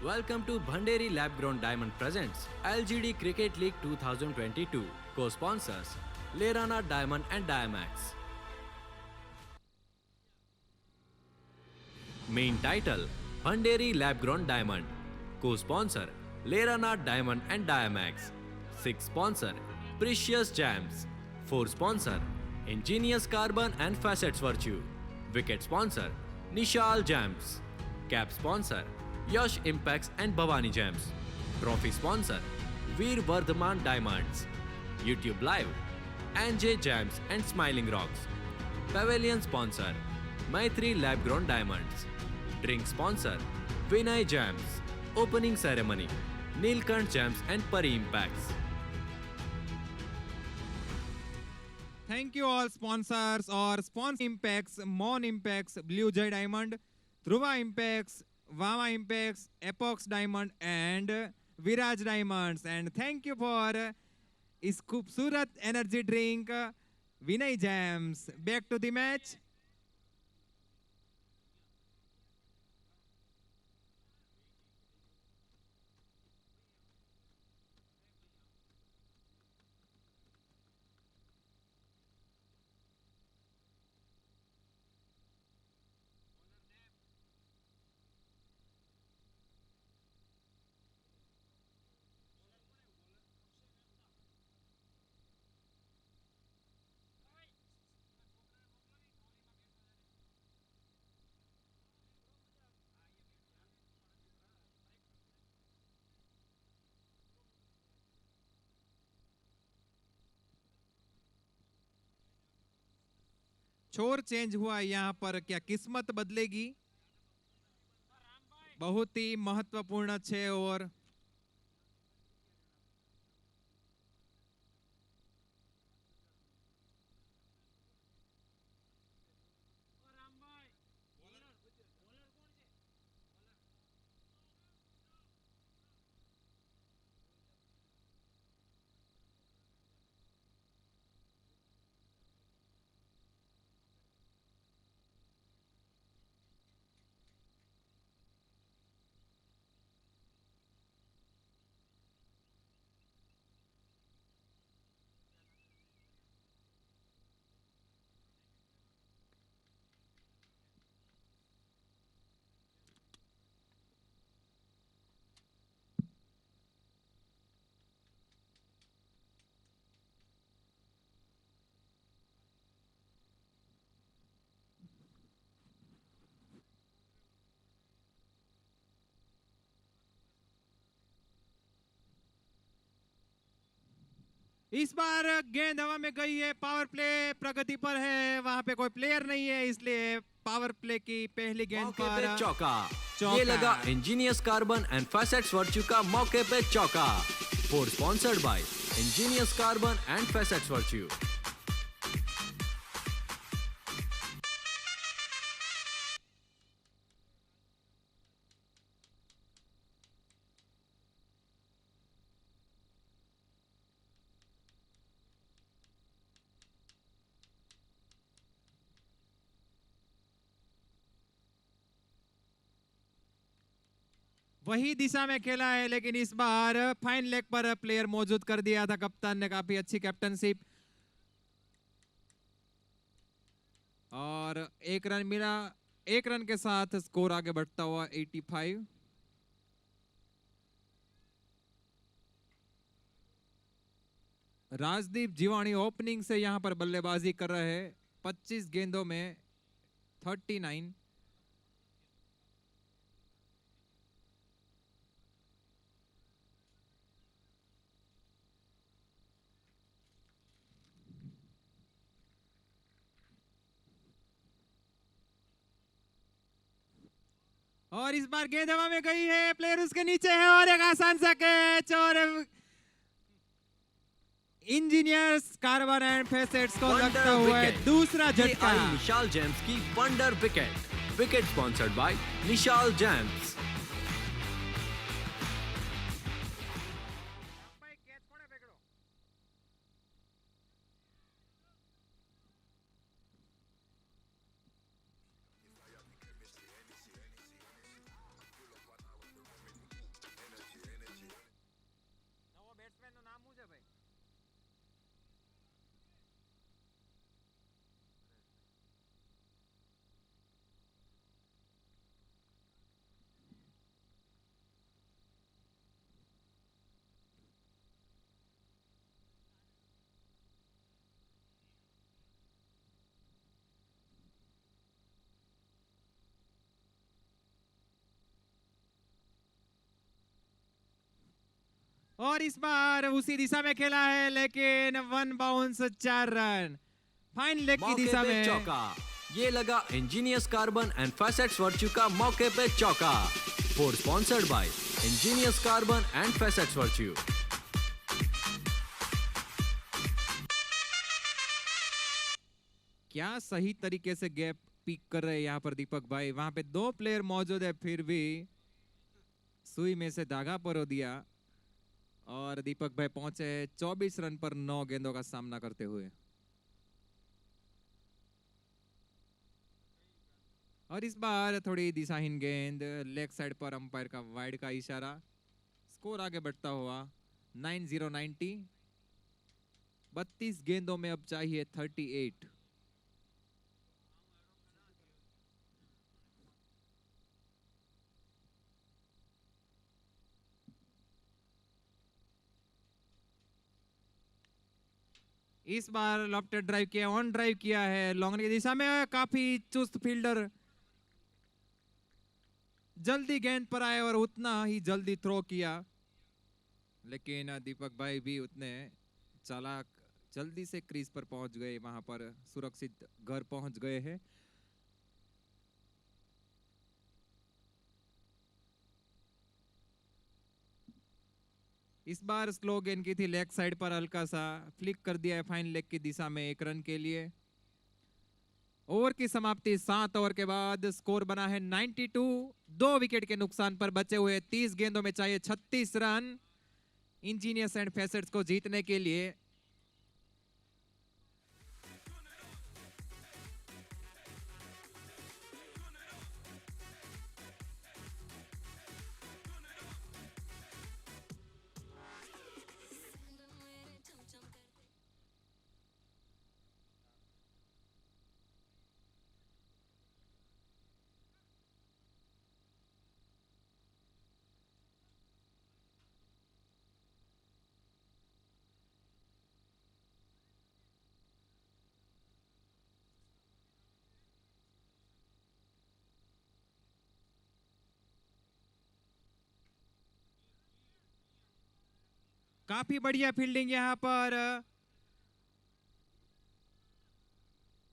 Welcome to Bhanderi Lab Grown Diamond presents LGD Cricket League 2022. Co-sponsors Lerana Diamond and Diamax. Main title Bhanderi Lab Grown Diamond. Co-sponsor Lerana Diamond and Diamax. 6th sponsor Precious Gems. 4th sponsor Ingenious Carbon and Facets Virtue. Wicket sponsor Nishal Gems. Cap sponsor Yash Impacts and Bhavani Gems. Trophy sponsor Veer Vardhaman Diamonds. YouTube Live NJ Gems and Smiling Rocks. Pavilion sponsor Maitri Lab Grown Diamonds. Drink sponsor Vinay Gems. Opening ceremony Nilkant Gems and Pari Impacts. Thank you all sponsors or sponsor Impacts, Mon Impacts, Blue Jay Diamond, Dhruva Impacts, Vava Impacts, Epox Diamond and Viraj Diamonds. And thank you for is खूबसूरत energy drink Vinay Gems. Back to the match. छोर change हुआ यहाँ पर, क्या किस्मत बदलेगी? बहुत ही महत्वपूर्ण 6 ओवर। इस बार गेंद हवा में गई है, पावर प्ले प्रगति पर है, वहां पे कोई प्लेयर नहीं है, इसलिए पावर प्ले की पहली गेंद मौके पर पे चौका। चौका। ये लगा engineers carbon and facets virtue का मौके पे चौका। Four sponsored by engineers carbon and facets virtue. वही दिशा में खेला है, लेकिन इस बार फाइन लेग पर प्लेयर मौजूद कर दिया था कप्तान ने, काफी अच्छी कैप्टनशिप। और 1 रन मिला, 1 रन के साथ स्कोर आगे बढ़ता हुआ 85। राजदीप जीवाणी ओपनिंग से यहां पर बल्लेबाजी कर रहे हैं, 25 गेंदों में 39। और इस बार गेंद हवा में गई है, प्लेयर उसके नीचे है और एक आसान सा कैच, और इंजीनियर्स कार्बन एंड फैसेट्स को लगता हुआ है दूसरा झटका। निशाल जेम्स की wonder wicket. Wicket sponsored by Nishal James. और इस बार उसी दिशा में खेला है, लेकिन one bounce 4 run fine leg की मौके दिशा पे में। चौका, ये लगा engineers carbon and facets virtue का मौके पे चौका। Four sponsored by engineers carbon and facets virtue. क्या सही तरीके से गैप पिक कर रहे हैं यहाँ पर दीपक भाई। वहां पे 2 प्लेयर मौजूद है, फिर भी सुई में से धागा परो दिया और दीपक भाई पहुंचे 24 रन पर 9 गेंदों का सामना करते हुए। और इस बार थोड़ी दिशाहीन गेंद, लेग साइड पर अंपायर का वाइड का इशारा। स्कोर आगे बढ़ता हुआ 90-90। 32 गेंदों में अब चाहिए 38। इस बार लॉफ्टेड ड्राइव किया, ऑन ड्राइव किया है लॉन्ग की दिशा में। काफी चुस्त फील्डर जल्दी गेंद पर आए और उतना ही जल्दी थ्रो किया, लेकिन दीपक भाई भी उतने चालाक जल्दी से क्रीज पर पहुंच गए, वहां पर सुरक्षित घर पहुंच गए हैं। इस बार स्लो गेंद की थी, लेग साइड पर हल्का सा फ्लिक कर दिया है फाइन लेग की दिशा में 1 रन के लिए। ओवर की समाप्ति 7 ओवर के बाद स्कोर बना है 92। 2 विकेट के नुकसान पर बचे हुए 30 गेंदों में चाहिए 36 रन इंजीनियर्स एंड फैसेट्स को जीतने के लिए। काफी बढ़िया फील्डिंग यहाँ पर,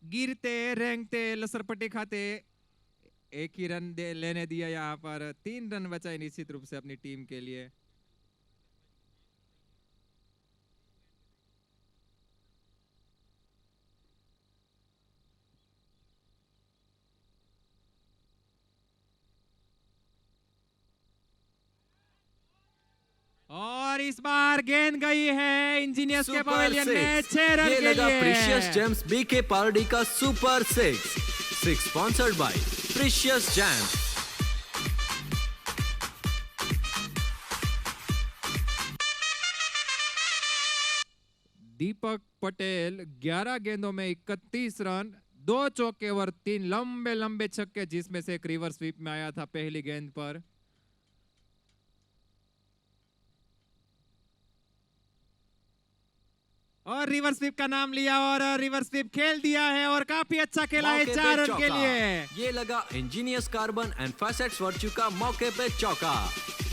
गिरते रेंगते लसरपट्टी खाते 1 ही रन लेने दिया। यहाँ पर 3 रन बचाए निश्चित रूप से अपनी टीम के लिए। और इस बार गेंद गई है इंजीनियर्स के पवेलियन में 6 रन ये के लगा लिए। प्रीशियस जेम्स बीके पार्डी का super 6 sponsored by precious gems. Deepak Patel 11 गेंदों में 31 रन, 2 चौके और 3 लंबे लंबे छक्के, जिसमें से एक रिवर्स स्वीप में आया था पहली गेंद पर। और रिवर्स स्वीप का नाम लिया और रिवर्स स्वीप खेल दिया है और काफी अच्छा खेला है मौके पे 4 रन के चौका। लिए। ये लगा engineers carbon and facets virtue का मौके पे चौका।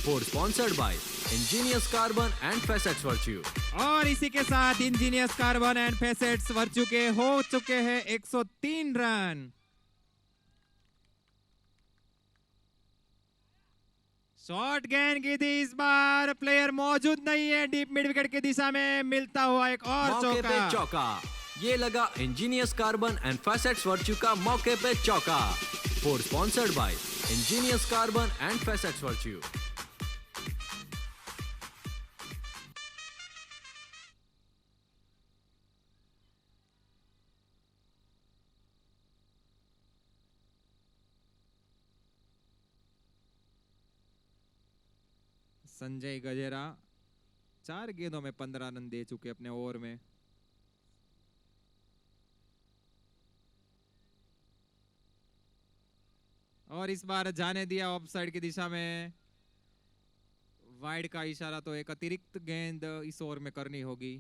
Four sponsored by engineers carbon and facets virtue. और इसी के साथ engineers carbon and facets virtue के हो चुके हैं 103 रन। शॉर्ट गेंद की थी, इस बार प्लेयर मौजूद नहीं है डीप मिड विकेट की दिशा में, मिलता हुआ एक और मौके पे चौका। चौका, ये लगा engineers carbon and facets virtue का मौके पे चौका। Four sponsored by engineers carbon and facets virtue. Sanjay Gajera 4 गेंदों में 15 रन दे चुके अपने ओवर में। और इस बार जाने दिया ऑफ साइड की दिशा में, वाइड का इशारा, तो एक अतिरिक्त गेंद इस ओवर में करनी होगी।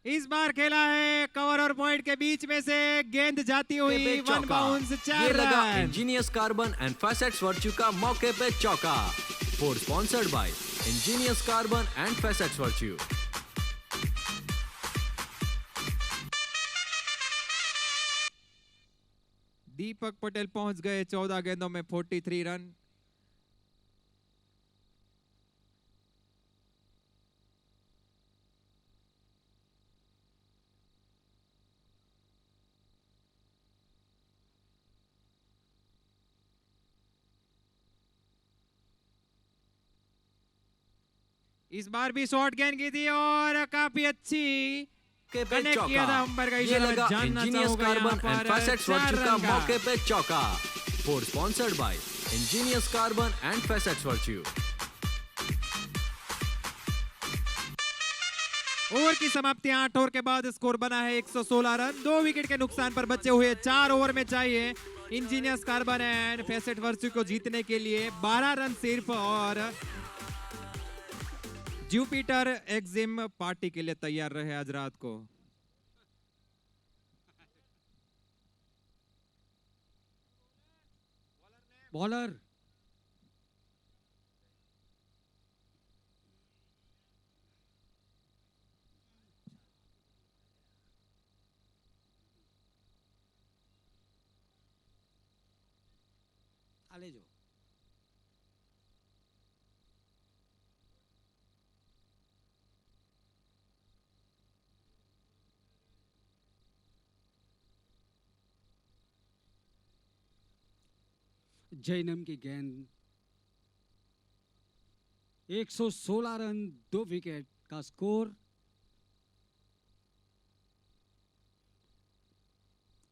इस बार खेला है कवर और पॉइंट के बीच में से, गेंद जाती हुई पे वन चौका। बाउंस, ये 4 लगा run. Engineers carbon and facets virtue का मौके पे चौका। Four sponsored by engineers carbon and facets virtue. Deepak Patel पहुंच गए 14 गेंदों में 43 रन। इस बार भी शॉर्ट गेंद की थी और काफी अच्छी पे कनेक्ट किया था अंपायर का ये इशारा। लगा जानना इंजीनियर्स चाहूंगा यहाँ कार्बन एंड पर फैसेट्स 4 वर्च्यू का रन का। मौके पे चौका। Four sponsored by engineers carbon and facets virtue. Over की समाप्ति 8 ओवर के बाद स्कोर बना है 116 रन। 2 विकेट के नुकसान पर बचे हुए 4 ओवर में चाहिए engineers carbon and facet virtue को जीतने के लिए 12 रन सिर्फ, और जुपिटर एक्जिम पार्टी के लिए तैयार रहे आज रात को। बॉलर आले जो जैनम की गेंद, 116 रन 2 विकेट का स्कोर।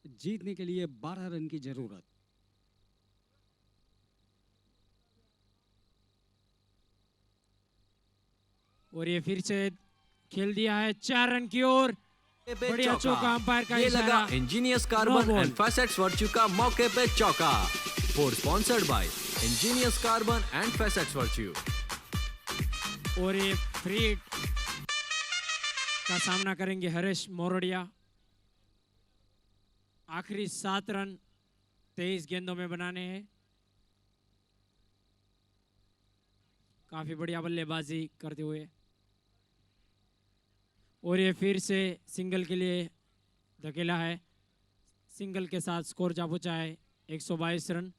जीतने के लिए 12 रन की जरूरत। और ये फिर से खेल दिया है 4 रन की ओर। बढ़िया चौका, अंपायर का ये इशारा। लगा engineers No carbon ball। And facets virtue का मौके पे चौका। Four sponsored by engineers carbon and facets virtue. और ये फ्री हिट का सामना करेंगे हरीश मोरडिया। आखिरी 7 रन 23 गेंदों में बनाने हैं। काफी बढ़िया बल्लेबाजी करते हुए, और ये फिर से सिंगल के लिए धकेला है। सिंगल के साथ स्कोर जा पहुंचा है 122 रन।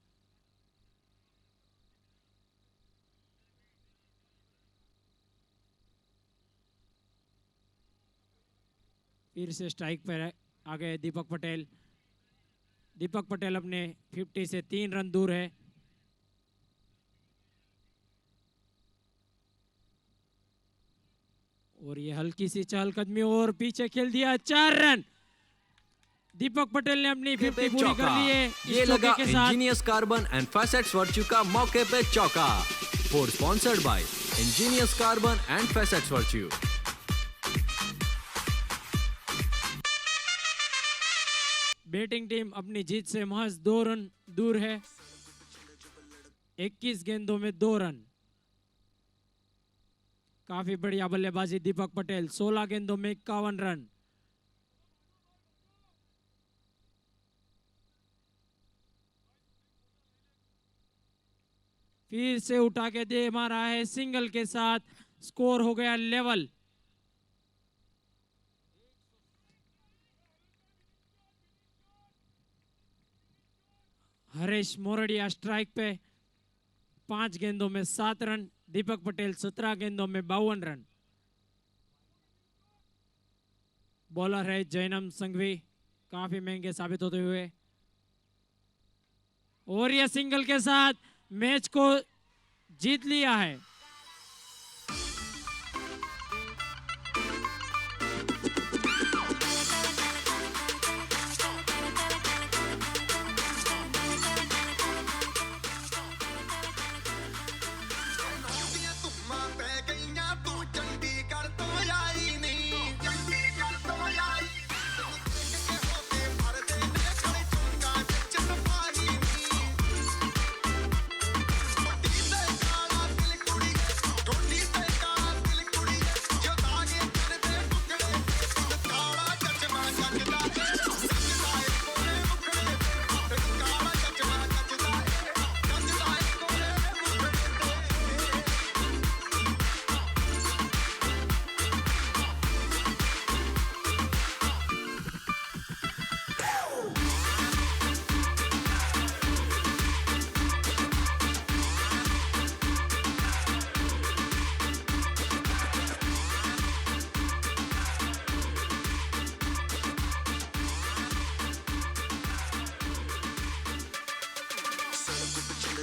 फिर से स्ट्राइक पर आ गए दीपक पटेल। दीपक पटेल अपने 50 से 3 रन दूर है। और ये हल्की सी चहलकदमी और पीछे खेल दिया 4 रन। दीपक पटेल ने अपनी 50 पूरी कर ली है ये इस लगा चौके के साथ। Engineers carbon and facets virtue का मौके पे चौका। Four sponsored by engineers carbon and facets virtue. Batting team अपनी जीत से महज 2 रन दूर है। 21 गेंदों में 2 रन। काफी बढ़िया बल्लेबाजी दीपक पटेल। 16 गेंदों में 51 रन। फिर से उठा के दे मारा है सिंगल के साथ। स्कोर हो गया लेवल। हरीश मोरडिया स्ट्राइक पे। 5 गेंदों में 7 रन। दीपक पटेल 17 गेंदों में 52 रन। बॉलर है जैनम संघवी, काफी महंगे साबित होते हुए। और यह सिंगल के साथ मैच को जीत लिया है।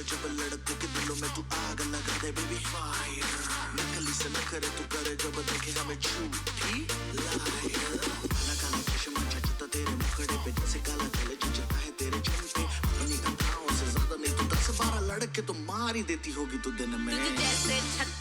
जब लड़कों के दिलों में तू आग लगा दे बेबी फायर नकली से न करे तू करे जब देखे हमें झूठी लायर काला काला चश्मा जचता तेरे मुखड़े पे जैसे काला गले जचता है तेरे चेहरे पे अपनी अदाओं से ज्यादा नहीं तू 10-12 लड़के तो मार ही देती होगी तू दिन में जैसे छत